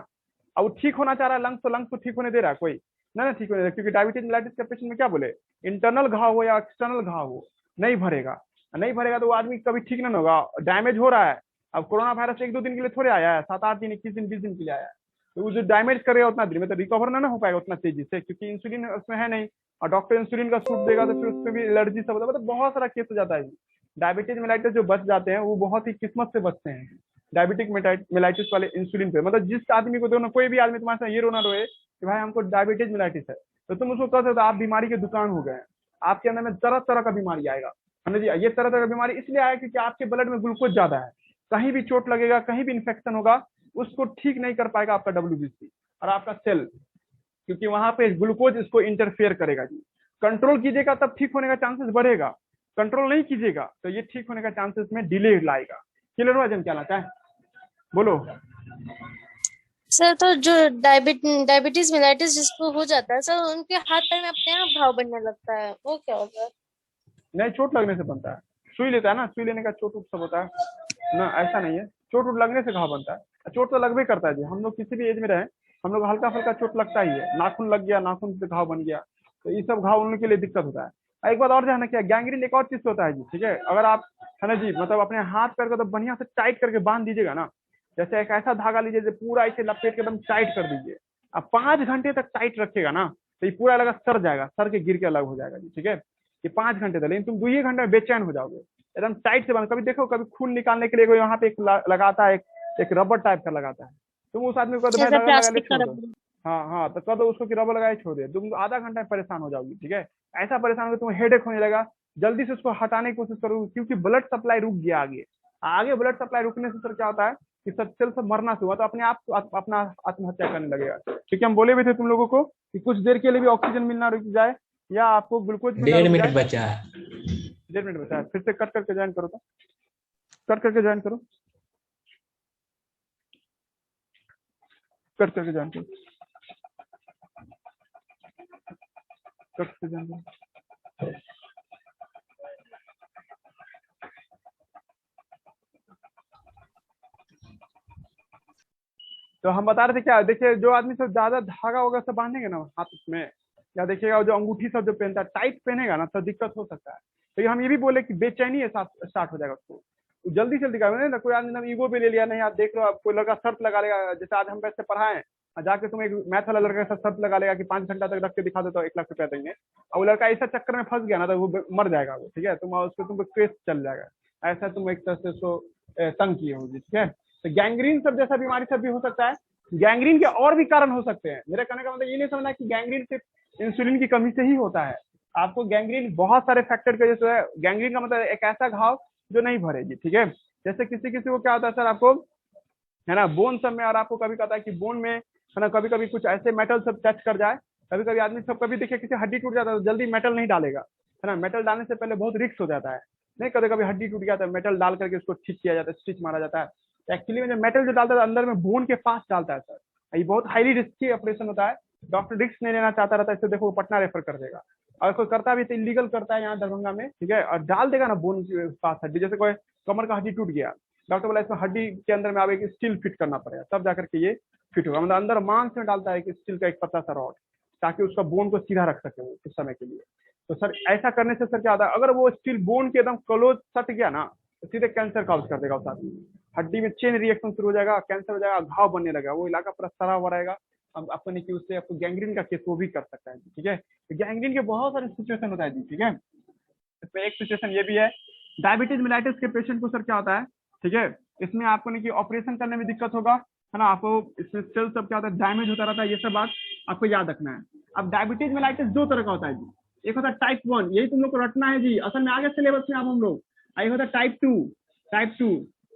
अब वो ठीक होना चाह रहा है, लंग्स को ठीक होने दे रहा है कोई ना, ठीक होने दे रहा, क्योंकि डायबिटीज मेलाइटिस के पेशेंट में क्या बोले, इंटरनल घाव हो या एक्सटर्नल घाव हो, नहीं भरेगा, नहीं भरेगा तो वो आदमी कभी ठीक नहीं होगा, डैमेज हो रहा है। अब कोरोना वायरस 1-2 दिन के लिए थोड़े आया है, 7-8 दिन, 21 दिन, 20 दिन के लिए आया है, तो वो जो डैमेज करेगा उतना दिन में तो रिकवर ना हो पाएगा उतना तेजी से, क्योंकि इंसुलिन उसमें है नहीं, और डॉक्टर इंसुलिन का सूट देगा तो फिर उसमें भी एलर्जी सब होता है, मतलब बहुत सारा केस हो जाता है। डायबिटीज मेलाइटिस जो बच जाते हैं वो बहुत ही किस्मत से बचते हैं, डायबिटिक मेलाइटिस वाले इंसुलिन पे, मतलब जिस आदमी को दो ना, कोई भी आदमी तुम्हारे साथ ये रोना रोए कि भाई हमको डायबिटीज मेलाइटिस है, तो तुम उसको कह सकते हो आप बीमारी के दुकान हो गए हैं, आपके अंदर में तरह तरह का बीमारी आएगा, है ना जी। ये तरह तरह का बीमारी इसलिए आया क्योंकि आपके ब्लड में ग्लूकोज ज्यादा है, कहीं भी चोट लगेगा, कहीं भी इन्फेक्शन होगा, उसको ठीक नहीं कर पाएगा आपका डब्ल्यूबीसी और आपका सेल, क्योंकि वहां पे ग्लूकोज इसको इंटरफेयर करेगा जी। कंट्रोल कीजिएगा तब ठीक होने का चांसेस बढ़ेगा, कंट्रोल नहीं कीजिएगा तो ये ठीक होने का चांसेस में डिले लाएगा। क्लियर हुआ जन, क्या लगता है, बोलो। सर तो जो डायबिटीज मेलाइटिस जिसको हो जाता है सर, उनके हाथ पैर में अपने आप घाव बनने लगता है, वो क्या होता है? नहीं, चोट लगने से बनता है, सुई लेता है ना, सुई लेने का चोट उठ सब होता है ना, ऐसा नहीं है, चोट उठ लगने से घाव बनता है, चोट तो लगभग करता है जी, हम लोग किसी भी एज में रहे, हम लोग हल्का फुल्का चोट लगता ही है, नाखून लग गया, नाखून से घाव बन गया, तो ये सब घाव उनके लिए दिक्कत होता है। एक बात और ध्यान रखिए, गैंग्रीन एक और चीज होता है जी, ठीक है, अगर आप, है ना जी, मतलब अपने हाथ पैर को तो बढ़िया से टाइट करके बांध दीजिएगा ना, जैसे एक ऐसा धागा लीजिए जो पूरा ऐसे लपेट के एकदम टाइट कर दीजिए, अब 5 घंटे तक टाइट रखेगा ना, तो ये पूरा लगा सर जाएगा, सर के गिर के अलग हो जाएगा जी, ठीक है, ये 5 घंटे तक, लेकिन तुम 2 ही घंटे में बेचैन हो जाओगे, एकदम टाइट से बंद। कभी देखो, कभी खून निकालने के लिए कोई वहां पे एक लगाता है, एक रबर टाइप का लगाता है, तुम उस आदमी को जैसे लगा ले प्लास्टिक का छोड़ दो, रबर। हाँ हाँ, तो कह दो उसको कि रबर लगाए छोड़ दे, तुम आधा घंटा में परेशान हो जाओगी, ठीक है, ऐसा परेशान होगा तुम्हें हेडेक होने लगा, जल्दी से उसको हटाने की कोशिश करो, क्योंकि ब्लड सप्लाई रुक गया आगे, आगे ब्लड सप्लाई रुकने से सर क्या होता है कि सब सेल सब मरना शुरू हुआ, तो अपने आप अपना आत्महत्या करने लगेगा, क्योंकि हम बोले भी थे तुम लोगों को कि कुछ देर के लिए भी ऑक्सीजन मिलना रुक जाए या आपको ग्लूकोज मिलना 1.5 रुक मिनट जाए। बचा है। 1.5 मिनट बचा है, फिर से कट करके ज्वाइन करो, तो कट करके ज्वाइन करो, कट करके ज्वाइन करो, कट करके ज्वाइन करो। तो हम बता रहे थे क्या, देखिए जो आदमी सब ज्यादा धागा वगैरह सब बांधेंगे ना हाथ में, या देखिएगा जो अंगूठी सब जो पहनता है टाइट पहनेगा ना, तो दिक्कत हो सकता है। तो हम ये भी बोले कि बेचैनी स्टार्ट हो जाएगा उसको, तो जल्दी जल्दी का ना, कोई आदमी ने ईगो पे ले लिया, नहीं आप देख लो, आप कोई लड़का शर्त लगा लेगा, जैसे आज हम वैसे पढ़ाएं, जाके तुम एक मैथ वाला लड़का के साथ शर्त लगा लेगा कि 5 घंटा तक रख के दिखा दे तो 1 लाख रुपया देंगे, और वो लड़का ऐसा चक्कर में फंस गया ना, तो वो मर जाएगा वो, ठीक है, तुम उसको तुमको केस चल जाएगा, ऐसा तुम एक तरह से उसको तंग किए होगी, ठीक है। तो गैंग्रीन सब जैसा बीमारी सब भी हो सकता है, गैंग्रीन के और भी कारण हो सकते हैं, मेरा कहने का मतलब ये नहीं समझना कि गैंग्रीन सिर्फ इंसुलिन की कमी से ही होता है, आपको गैंग्रीन बहुत सारे फैक्टर की वजह से है। गैंग्रीन का मतलब एक ऐसा घाव जो नहीं भरेगी, ठीक है, जैसे किसी किसी को क्या होता है सर, आपको है ना बोन सब में, और आपको कभी कहता है कि बोन में, है ना, कभी कभी कुछ ऐसे मेटल सब टच कर जाए, कभी कभी आदमी सब, कभी देखिए किसी हड्डी टूट जाता है तो जल्दी मेटल नहीं डालेगा, है ना, मेटल डालने से पहले बहुत रिस्क हो जाता है, नहीं, कभी कभी हड्डी टूट गया तो मेटल डाल करके उसको ठीक किया जाता है, स्टिच मारा जाता है। एक्चुअली में जो मेटल जो डालता है अंदर में बोन के पास डालता है सर, ये बहुत हाईली रिस्की ऑपरेशन होता है, डॉक्टर रिस्क नहीं लेना चाहता रहता है, इससे देखो पटना रेफर कर देगा, और कोई करता भी तो इलीगल करता है यहाँ दरभंगा में, ठीक है, और डाल देगा ना बोन के पास हड्डी, जैसे कोई कमर का हड्डी टूट गया, डॉक्टर बोला इसमें हड्डी के अंदर में आप एक स्टील फिट करना पड़ेगा, तब जाकर के ये फिट होगा, मतलब अंदर मांस में डालता है कि स्टील का एक पतला सा रॉड, ताकि उसका बोन को सीधा रख सके वो कुछ समय के लिए। तो सर ऐसा करने से सर क्या होता है, अगर वो स्टील बोन के एकदम क्लोज सट गया ना, तो सीधे कैंसर काउज कर देगा उस आदमी, हड्डी में चेन रिएक्शन शुरू हो जाएगा, कैंसर हो जाएगा, घाव बनने लगेगा, वो इलाका पूरा सड़ा हुआ रहेगा, अब अपने की उससे आपको गैंग्रीन का केस वो भी कर सकता है, ठीक है। तो गैंग्रीन के बहुत सारे सिचुएशन होता है जी, ठीक है, इसमें एक सिचुएशन ये भी है, डायबिटीज मेलाइटिस के पेशेंट को सर क्या होता है, ठीक है, इसमें आपको नहीं कि ऑपरेशन करने में दिक्कत होगा, है ना, आपको इसमें सेल सब क्या होता है डैमेज होता रहता है, ये सब बात आपको याद रखना है। अब डायबिटीज मेलाइटिस 2 तरह का होता है जी, एक होता है टाइप 1, यही तुम लोग को रटना है जी, असल में आगे सिलेबस में आप हम लोग, एक होता है टाइप 2,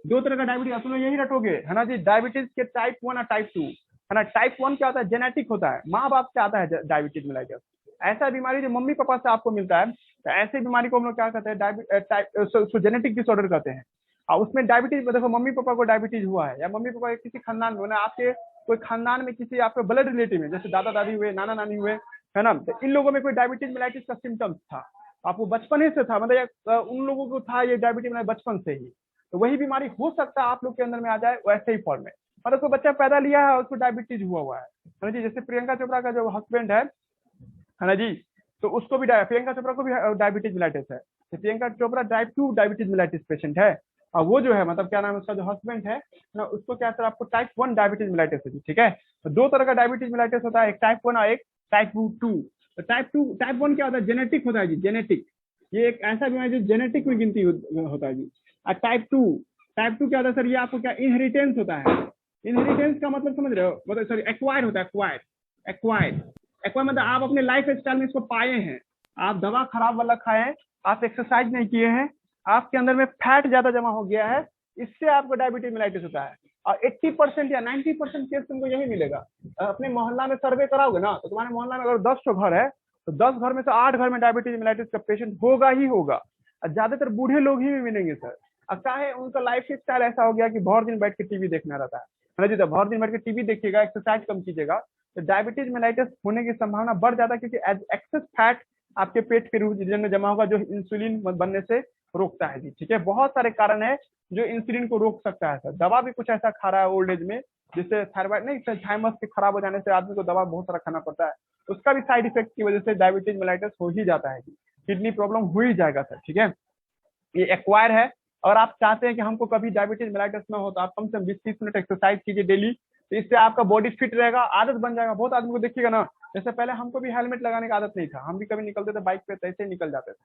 2 तरह का डायबिटीज असल में यही रटोगे, है ना जी, डायबिटीज के टाइप 1 और टाइप 2, है ना। टाइप 1 क्या होता है, जेनेटिक होता है, माँ बाप से आता है डायबिटीज मेलाइटिस, ऐसा बीमारी जो मम्मी पापा से आपको मिलता है, तो ऐसी बीमारी को हम लोग क्या कहते हैं, जेनेटिक डिसऑर्डर कहते हैं। और उसमें डायबिटीज, देखो मम्मी पापा को डायबिटीज हुआ है, या मम्मी पापा किसी खानदान में, आपके कोई खानदान में किसी आपके ब्लड रिलेटिव में, जैसे दादा दादी हुए, नाना नानी हुए, है ना, तो इन लोगों में कोई डायबिटीज मेलाइटिस का सिम्टम्स था, आपको बचपन ही से था, मतलब उन लोगों को था ये डायबिटीज मेलाइटिस बचपन से ही, तो वही बीमारी हो सकता है आप लोग के अंदर में आ जाए वैसे ही फॉर्म में। मतलब कोई बच्चा पैदा लिया है उसको डायबिटीज हुआ है ना जी। जैसे प्रियंका चोपड़ा का जो हस्बैंड है ना जी, तो उसको भी प्रियंका चोपड़ा को भी डायबिटीज मेलाइटिस है। तो Priyanka Chopra type 2 diabetes mellitus patient है, और वो जो है मतलब क्या नाम है उसका जो हस्बैंड है ना, उसको क्या सर आपको टाइप 1 डायबिटीज मेलाइटिस है, ठीक है। तो दो तरह का डायबिटीज मेलाइटिस होता है, एक टाइप 1 और एक टाइप 2। तो टाइप 1 क्या होता है, जेनेटिक होता है जी, जेनेटिक, ये एक ऐसा बीमारी जो जेनेटिक में गिनती होता है जी। और टाइप 2 क्या होता है सर, ये आपको क्या इनहेरिटेंस होता है। इनहेरिटेंस का मतलब समझ रहे हो, मतलब सॉरी एक्वायर्ड होता है, एक्वायर्ड मतलब आप अपने लाइफ स्टाइल में इसको पाए हैं, आप दवा खराब वाला खाए, आप एक्सरसाइज नहीं किए हैं, आपके अंदर में फैट ज्यादा जमा हो गया है, इससे आपको डायबिटीज मेलाइटिस होता है। और 80% या 90% केस तुमको यही मिलेगा। अपने मोहल्ला में सर्वे कराओगे ना, तो तुम्हारे मोहल्ला में अगर 10 घर है तो 10 घर में से 8 घर में डायबिटीज मेलाइटिस का पेशेंट होगा ही होगा। ज्यादातर बूढ़े लोग ही मिलेंगे सर। अब क्या है, उनका लाइफ स्टाइल ऐसा हो गया कि भर दिन बैठ के टीवी देखना रहता है ना जी। तो भर दिन बैठ के टीवी देखिएगा, एक्सरसाइज कम कीजिएगा, तो डायबिटीज मेलाइटिस होने की संभावना बढ़ जाता है, क्योंकि एक्सेस फैट आपके पेट के रीजन में जमा होगा जो इंसुलिन बनने से रोकता है जी, ठीक है। बहुत सारे कारण है जो इंसुलिन को रोक सकता है सर। दवा भी कुछ ऐसा खा रहा है ओल्ड एज में, जिससे थायराइड नहीं, थाइमस के खराब हो जाने से आदमी को दवा बहुत सारा खाना पड़ता है, उसका भी साइड इफेक्ट की वजह से डायबिटीज मेलाइटिस हो ही जाता है जी, किडनी प्रॉब्लम हो ही जाएगा सर, ठीक है। ये एक्वायर है। और आप चाहते हैं कि हमको कभी डायबिटीज मेलाइटिस ना हो, तो आप कम से कम 20-30 मिनट एक्सरसाइज कीजिए डेली, तो इससे आपका बॉडी फिट रहेगा, आदत बन जाएगा। बहुत आदमी को देखिएगा ना, जैसे पहले हमको भी हेलमेट लगाने की आदत नहीं था, हम भी कभी निकलते थे बाइक पे, तैसे ही निकल जाते थे।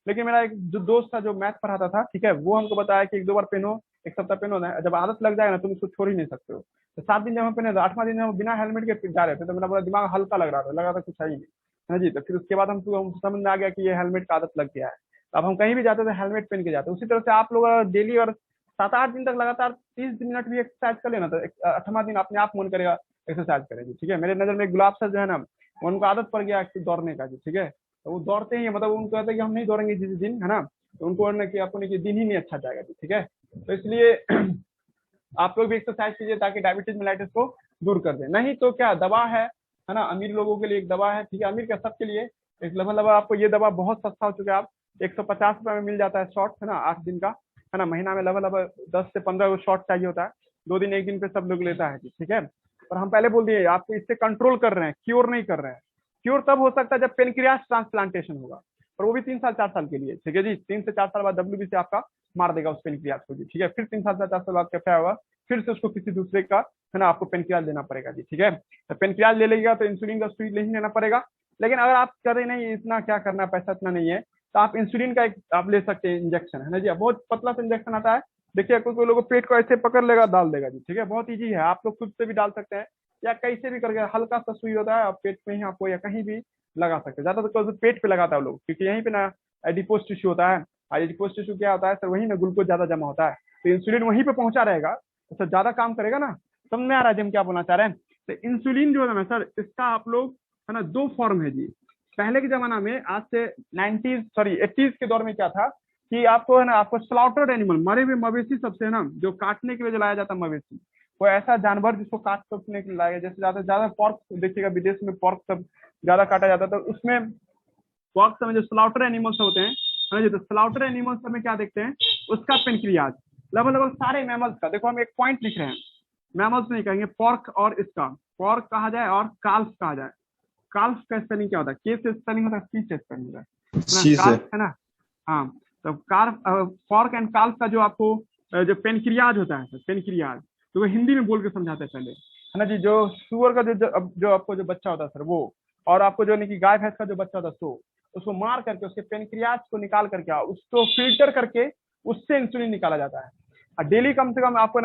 लेकिन मेरा एक जो दोस्त था जो मैथ पढ़ाता था, ठीक है, वो हमको बताया कि 1-2 बार पहनो, एक सप्ताह पहनो ना, जब आदत लग जाएगा ना तुम उसको छोड़ ही नहीं सकते हो। तो 7 दिन जब हम पहने, 8वां दिन हम बिना हेलमेट के जा रहे थे, तो मेरा पूरा दिमाग हल्का लग रहा था कुछ सही नहीं है जी। तो फिर उसके बाद हम समझ में आ गया कि ये हेलमेट का आदत लग गया है। अब हम कहीं भी जाते थे हेलमेट पहन के जाते। उसी तरह से आप लोग डेली और 7-8 दिन तक लगातार 30 मिनट भी एक्सरसाइज कर लेना, तो 8वां दिन अपने आप मन करेगा एक्सरसाइज करेंगे, ठीक है। मेरे नजर में गुलाब सर जो है ना, उनको आदत पड़ गया दौड़ने का जी, ठीक है। तो वो दौड़ते ही मतलब उनको कहते हैं कि हम नहीं दौड़ेंगे जिस दिन, है ना, तो उनको कि आपको नहीं दिन ही नहीं अच्छा जाएगा जी, ठीक है। तो इसलिए आप लोग भी एक्सरसाइज कीजिए ताकि डायबिटीज मेलाइटिस को दूर कर दे। नहीं तो क्या दवा है ना, अमीर लोगों के लिए एक दवा है, ठीक है, अमीर क्या सबके लिए एक मतलब आपको ये दवा बहुत सस्ता हो चुका है। आप 150 रुपए में मिल जाता है शॉट, है ना, 8 दिन का, है ना। महीना में लगभग 10 से 15 शॉट चाहिए होता है, 2 दिन 1 दिन पे सब लोग लेता है जी, ठीक है। और हम पहले बोल दिए आपको इससे कंट्रोल कर रहे हैं, क्योर नहीं कर रहे हैं। क्योर तब हो सकता है जब पेनक्रियास ट्रांसप्लांटेशन होगा, और वो भी 3 साल 4 साल के लिए, ठीक है जी। 3 से 4 साल बाद WBC आपका मार देगा उस पेनक्रियास को जी, ठीक है। फिर 3 साल से 4 साल बाद क्या होगा, फिर से उसको किसी दूसरे का, है ना, आपको पेनक्रियास देना पड़ेगा जी, ठीक है। तो पेनक्रियास ले लेगा तो इंसुलिन का सुई नहीं लेना पड़ेगा। लेकिन अगर आप कह रहे नहीं इतना क्या करना, पैसा इतना नहीं है, तो आप इंसुलिन का एक आप ले सकते हैं इंजेक्शन, है ना जी। बहुत पतला सा इंजेक्शन आता है, देखिए कोई लोगों पेट को ऐसे पकड़ लेगा, डाल देगा जी, ठीक है। बहुत ईजी है, आप लोग खुद से भी डाल सकते हैं या कैसे भी करके, हल्का सा सुई होता है, आप पेट में ही आपको या कहीं भी लगा सकते हैं। ज्यादातर तो पेट पे लगाता है लोग, क्योंकि यहीं पे ना एडिपोज टिश्यू होता है। एडिपोज टिश्यू क्या होता है सर, वही ना ग्लूकोज ज्यादा जमा होता है, तो इंसुलिन वहीं पे पहुंचा रहेगा, तो सर ज्यादा काम करेगा ना। समझ में आ रहा है हम क्या बोलना चाह रहे हैं। तो इंसुलिन जो है ना सर, इसका आप लोग, है ना, 2 फॉर्म है जी। पहले के जमाना में, आज से 80s के दौर में क्या था कि आपको, है ना, आपको स्लॉटर्ड एनिमल, मरे हुए मवेशी सबसे, है ना, जो काटने के लिए लाया जाता मवेशी, कोई ऐसा जानवर जिसको काटने के लिए लाया, जैसे ज्यादा पॉर्क देखिएगा, विदेश में पॉर्क सब ज्यादा काटा जाता है, तो उसमें पॉर्क में जो स्लॉटर एनिमल्स होते हैं, है ना जी, तो स्लॉटर एनिमल्स में क्या देखते हैं, उसका पेनक्रियाज लगभग सारे मैमल्स का। देखो हम एक पॉइंट लिख रहे हैं, मैमल्स नहीं कहेंगे, पॉर्क और इसका, पॉर्क कहा जाए और काल्फ कहा जाए। काल्फ का स्पेलिंग क्या होता है, के से स्पेलिंग होता है, सी से स्पेलिंग होता है, काल्फ, है ना। हाँ, तो पॉर्क एंड काल्फ का जो आपको जो पेनक्रियाज होता है, पेनक्रियाज, तो वो हिंदी में बोल के समझाते हैं पहले, है ना जी। जो सुअर का जो आपको जो बच्चा होता है सर, वो, और आपको जो नहीं गाय भैंस का जो बच्चा होता है, सो उसको मार करके उसके पेनक्रियाज को निकाल करके उसको फिल्टर करके उससे इंसुलिन निकाला जाता है। और डेली कम से कम आपको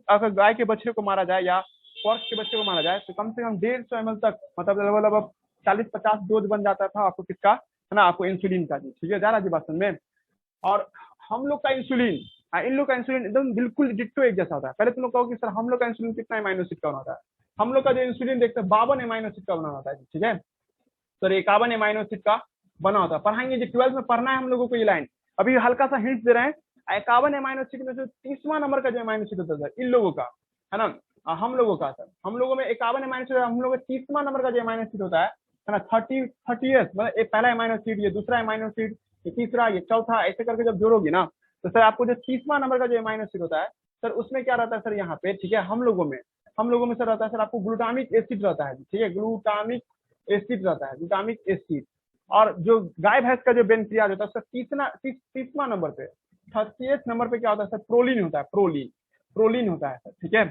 अगर गाय के बच्चे को मारा जाए या पॉर्क के बच्चे को मारा जाए, तो कम से कम 150 ml तक, मतलब 40-50 डोज बन जाता था आपको किसका, है ना, आपको इंसुलिन का जी, ठीक है। जा रहा जी बात समझ में। और हम लोग का इंसुलिन, इन लोग का इंसुलिन एकदम बिल्कुल डिट्टो एक जैसा होता है। पहले तुम लोग कहो कि सर हम लोग का इंसुलिन कितना अमीनो एसिड का होता है, हम लोग का जो इंसुलिन देखते हैं 52 अमीनो एसिड का बना होता है, ठीक है। सर 51 अमीनो एसिड का बना होता है। पढ़ाएंगे जी, 12th में पढ़ना है हम लोगों को ये लाइन, अभी हल्का सा हिंट दे रहे हैं। 51 अमीनो एसिड में से 30वां नंबर का जो अमीनो एसिड होता है इन लोगों का, है ना, हम लोगों का सर, हम लोगों में 51 अमाइनो एसिड, हम लोगों का 30वां नंबर का जो अमाइनो एसिड होता है ना, 30 मतलब एक पहला अमाइनो एसिड, ये दूसरा अमाइनो एसिड, ये तीसरा, ये चौथा, ऐसे करके जब जोड़ोगे ना तो सर आपको जो 30वां नंबर का जो अमाइनो एसिड होता है सर, उसमें क्या रहता है सर यहाँ पे, ठीक है, हम लोगों में सर रहता है सर आपको ग्लूटामिक एसिड रहता है, ठीक है, ग्लूटामिक एसिड रहता है, ग्लूटामिक एसिड। और जो गाय भैंस का जो पेनक्रियाज होता है उसका 30वां नंबर पे, 30th नंबर पे क्या होता है सर, प्रोलीन होता है, प्रोलीन होता है सर, ठीक है।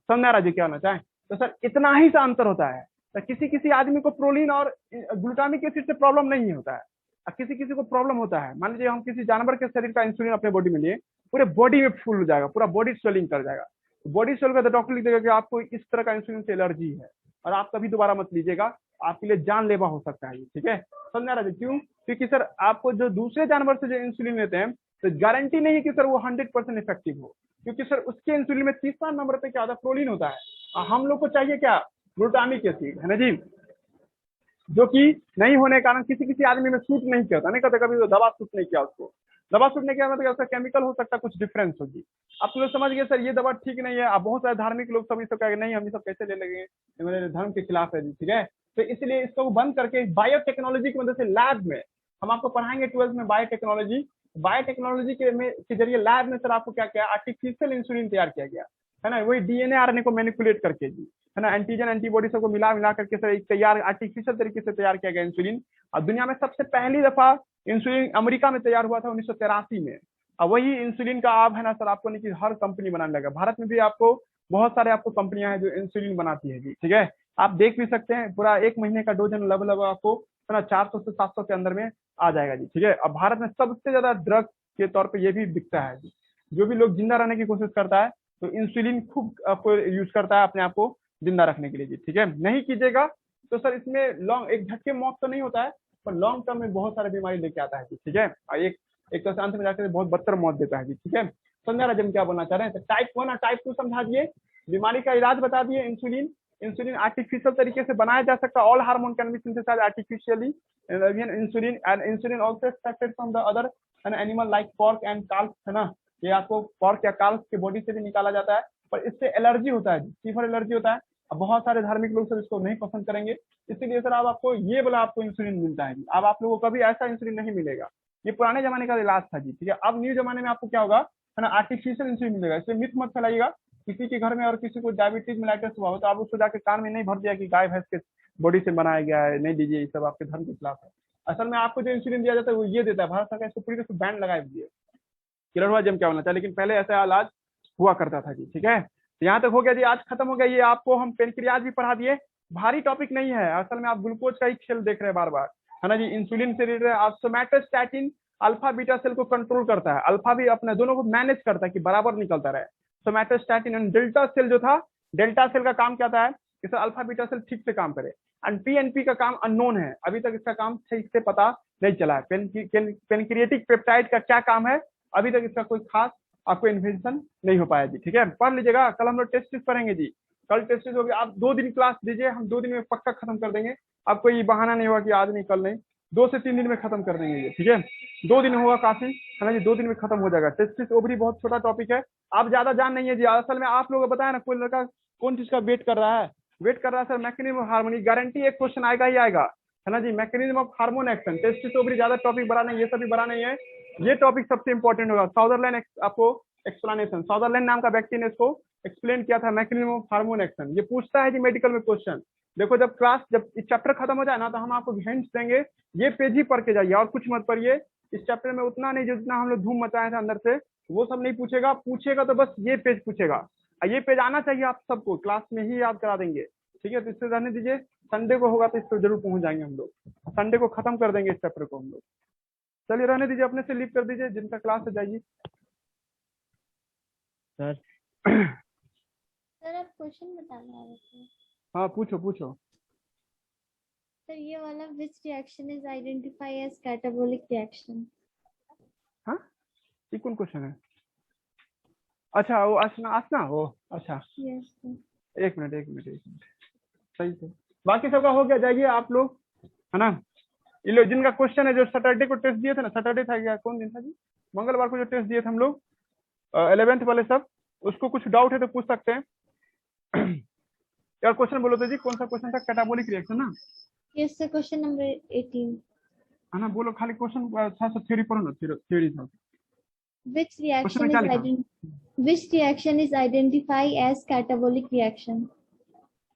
समझा राजू क्या होना चाहे, तो सर इतना ही सा अंतर होता है। तो किसी किसी आदमी को प्रोलीन और ग्लूटामिक एसिड से प्रॉब्लम नहीं होता है, और किसी किसी को प्रॉब्लम होता है। मान लीजिए हम किसी जानवर के शरीर का इंसुलिन अपने बॉडी में लिए, पूरे बॉडी में फुल हो जाएगा, पूरा बॉडी स्वेलिंग कर जाएगा। बॉडी स्वेल का तो डॉक्टर लिख देगा कि आपको इस तरह का इंसुलिन से एलर्जी है, और आप कभी दोबारा मत लीजिएगा, आपके लिए जानलेवा हो सकता है, ठीक है। समझा राजू क्यों, क्योंकि सर आपको जो दूसरे जानवर से जो इंसुलिन लेते हैं तो गारंटी नहीं है कि सर वो 100% इफेक्टिव हो, क्योंकि सर उसके इंसुलिन में 30वां नंबर पे क्या होता है, प्रोलीन होता है, और हम लोग को चाहिए क्या, ग्लूटामिक एसिड, है ना जी, जो कि नहीं होने के कारण किसी किसी आदमी में सूट नहीं किया होता, नहीं कहते कभी दवा सूट नहीं किया उसको, दवा सूट नहीं किया मतलब उसका केमिकल हो सकता है कुछ डिफरेंस होगी। आप लोग समझ गए सर ये दवा ठीक नहीं है। अब बहुत सारे धार्मिक लोग सब इसको कहेंगे नहीं हम ये सब कैसे ले लेंगे, ये मेरे धर्म के खिलाफ है, ठीक है। तो इसलिए इसको बंद करके बायोटेक्नोलॉजी की मदद से लैब में हम आपको पढ़ाएंगे 12th में बायोटेक्नोलॉजी के जरिए लैब में सर आपको क्या किया, आर्टिफिशियल इंसुलिन तैयार किया गया, है ना, वही डीएनए आरएनए को मैनिपुलेट करके जी, है ना, एंटीजन एंटीबॉडी सबको मिला करके सर एक तैयार आर्टिफिशियल तरीके से तैयार किया गया इंसुलिन। और दुनिया में सबसे पहली दफा इंसुलिन अमेरिका में तैयार हुआ था 1983 में। और वही इंसुलिन का आप है ना सर आपको नहीं कि हर कंपनी बनाने लगा, भारत में भी आपको बहुत सारे आपको कंपनियां हैं जो इंसुलिन बनाती है जी, ठीक है। आप देख भी सकते हैं पूरा 1 महीने का डोजन लगभग आपको है ना 400 से 700 के अंदर में आ जाएगा जी, ठीक है। अब भारत में सबसे ज्यादा ड्रग के तौर पे ये भी बिकता है जी। जो भी लोग जिंदा रहने की कोशिश करता है तो इंसुलिन खूब आपको यूज करता है अपने आप को जिंदा रखने के लिए जी, ठीक है। नहीं कीजिएगा तो सर इसमें लॉन्ग एक झटके मौत तो नहीं होता है, पर लॉन्ग टर्म में बहुत सारे बीमारी लेके आता है जी, ठीक है। और एक तो अंत में जाकर बहुत बदतर मौत देता है जी, ठीक है। समझा राजू हम क्या बोलना चाह रहे हैं, तो टाइप 1 और टाइप 2 समझा दिए, बीमारी का इलाज बता दिए। इंसुलिन आर्टिफिशियल तरीके से बनाया जा सकता है, all hormone can be synthesised artificially, insulin also extracted from the other animal like pork and calf, है ना, ये आपको पोर्क या काल्फ के बॉडी से भी निकाला जाता है, पर इससे एलर्जी होता है, फीवर एलर्जी होता है। अब बहुत सारे धार्मिक लोग सर इसको नहीं पसंद करेंगे, इसीलिए सर अब आपको ये वाला आपको इंसुलिन मिलता है जी। अब आप लोगों को कभी ऐसा इंसुलिन नहीं मिलेगा, ये पुराने जमाने का इलाज था जी, ठीक है। अब न्यू जमाने में आपको क्या होगा, है ना, आर्टिफिशियल इंसुलिन मिलेगा। इसलिए मिथ मत फैलाइएगा, किसी के घर में और किसी को डायबिटीज मेलाइटिस हुआ हो तो आप उसको जाके कान में नहीं भर दिया कि गाय भैंस के बॉडी से बनाया गया है, नहीं दीजिए, ये सब आपके धर्म के खिलाफ है। असल में आपको जो इंसुलिन दिया जाता है वो ये देता है, भारत सरकार इसको पूरी तरह से बैन लगाए दिए, क्लियर हुआ जम क्या होना चाहिए, लेकिन पहले ऐसा इलाज हुआ करता था जी, ठीक है। तो यहाँ तक हो गया जी, आज खत्म हो गया। ये आपको हम पेनक्रियाज भी पढ़ा दिए, भारी टॉपिक नहीं है, असल में आप ग्लूकोज का ही खेल देख रहे हैं बार बार, है ना जी। इंसुलिन से रिलेटेड आप सोमैटोस्टैटिन अल्फा बीटा सेल को कंट्रोल करता है, अल्फा भी अपने दोनों को मैनेज करता है कि बराबर निकलता रहे। सोमैटोस्टैटिन एंड डेल्टा सेल जो था, डेल्टा सेल का काम क्या था है कि सर अल्फा बीटा सेल ठीक से काम करे, एंड पीएनपी का काम अननोन है, अभी तक इसका काम ठीक से पता नहीं चला है। पेनक्रिएटिक पेप्टाइड का क्या काम है, अभी तक इसका कोई खास आपको इन्वेंशन नहीं हो पाया जी, ठीक है। पढ़ लीजिएगा, कल हम लोग टेस्ट पढ़ेंगे जी, कल टेस्ट होगी। आप 2 दिन क्लास दीजिए, हम 2 दिन में पक्का खत्म कर देंगे, आपको ये बहाना नहीं होगा कि आज नहीं कल नहीं, 2 से 3 दिन में खत्म कर देंगे ये, ठीक है। 2 दिन होगा काफी, है ना जी, 2 दिन में खत्म हो जाएगा। टेस्टिस ओवरी बहुत छोटा टॉपिक है, आप ज्यादा जान नहीं है जी। असल में आप लोग बताया ना, कोई लड़का कौन चीज का वेट कर रहा है sir, mechanism of harmony, guarantee एक क्वेश्चन आएगा ही आएगा, है ना जी। Mechanism of hormone action, testis ovary ज्यादा टॉपिक बड़ा नहीं, ये सभी बड़ा नहीं है, ये टॉपिक सबसे इंपॉर्टेंट होगा। साउदरलैंड आपको एक्सप्लेनेशन, साउदरलैंड नाम का व्यक्ति ने इसको एक्सप्लेन किया था, मैकेनिज्म ऑफ हार्मोन एक्शन। ये पूछता है जी मेडिकल में क्वेश्चन, देखो जब चैप्टर खत्म हो जाए ना तो हम आपको हिंट्स देंगे, ये पेज ही पढ़ के जाइए और कुछ मत पढ़िए। इस चैप्टर में उतना नहीं जितना हम लोग धूम मचाए थे अंदर से, वो सब नहीं पूछेगा, पूछेगा तो बस ये पेज पूछेगा, और ये पेज आना चाहिए आप सबको, क्लास में ही याद करा देंगे, ठीक है। तो इससे रहने दीजिए, संडे को होगा तो इस पर जरूर पहुंच जाएंगे हम लोग, संडे को खत्म कर देंगे इस चैप्टर को हम लोग। चलिए रहने दीजिए, अपने से लीव कर दीजिए, जिनका क्लास है जाइए। सर सर आप क्वेश्चन बताने वाले थे। हाँ पूछो पूछो। सर ये वाला which reaction is identified as catabolic reaction? हाँ ये कौन क्वेश्चन है, अच्छा वो आसना वो, अच्छा Yes sir. एक मिनट सही से, बाकी सबका हो गया, जाइए आप लोग, है ना। ये लोग जिनका क्वेश्चन है, जो सैटरडे को टेस्ट दिए थे ना, सैटरडे था क्या, कौन दिन था जी, मंगलवार को जो टेस्ट दिए थे हम लोग 11th वाले सब, उसको कुछ डाउट है तो पूछ सकते हैं। यार क्वेश्चन बोलो तो जी, कौन सा क्वेश्चन था? कैटाबोलिक रिएक्शन ना, Yes, sir. Question number 18. है ना? बोलो खाली क्वेश्चन था, सब थ्योरी पढ़ो ना, थ्योरी था। Which क्वेश्चन में reaction क्या is लिखा? which reaction is identified as catabolic reaction?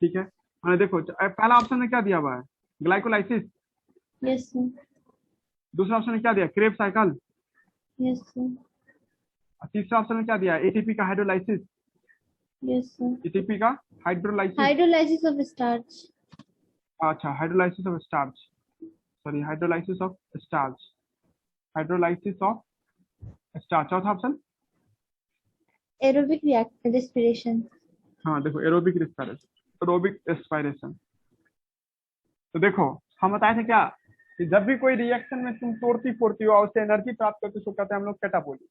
ठीक है, हाँ देखो पहला ऑप्शन में क्या दिया हुआ है? ग्लाइकोलाइसिस। Yes, sir. दूसरा ऑप्शन में क्या दिया? Krebs cycle. Yes, sir. तीसरा ऑप्शन में क्या दिया? एटीपी का हाइड्रोलाइसिस। Yes, sir. एटीपी का हाइड्रोलाइसिस। Hydrolysis of starch. अच्छा, hydrolysis of starch, sorry hydrolysis of starch, hydrolysis of starch. चौथा ऑप्शन? Aerobic respiration. हाँ देखो, एरोबिक रेस्पिरेशन, एरोबिक रेस्पिरेशन। तो देखो हम बताए थे क्या कि जब भी कोई रिएक्शन में तुम तोड़ती फोड़ती हो और उससे एनर्जी प्राप्त करते हो, उसको कहते हैं हम लोग कैटाबोलिक।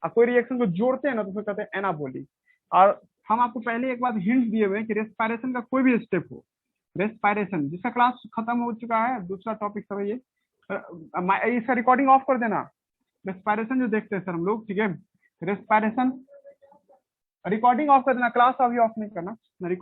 और कोई रिएक्शन को जोड़ते हैं ना, तो उसको कहते हैं एनाबोलिक। और हम आपको पहले एक बार हिंट दिए हुए हैं कि रेस्पिरेशन का कोई भी स्टेप हो, रेस्पिरेशन जिसका क्लास खत्म हो चुका है, दूसरा टॉपिक सब है ये, इसका रिकॉर्डिंग ऑफ कर देना। रेस्पिरेशन जो देखते हैं सर हम लोग, ठीक है, रेस्पिरेशन रिकॉर्डिंग ऑफ कर देना, क्लास अभी ऑफ नहीं करना, रिकॉर्ड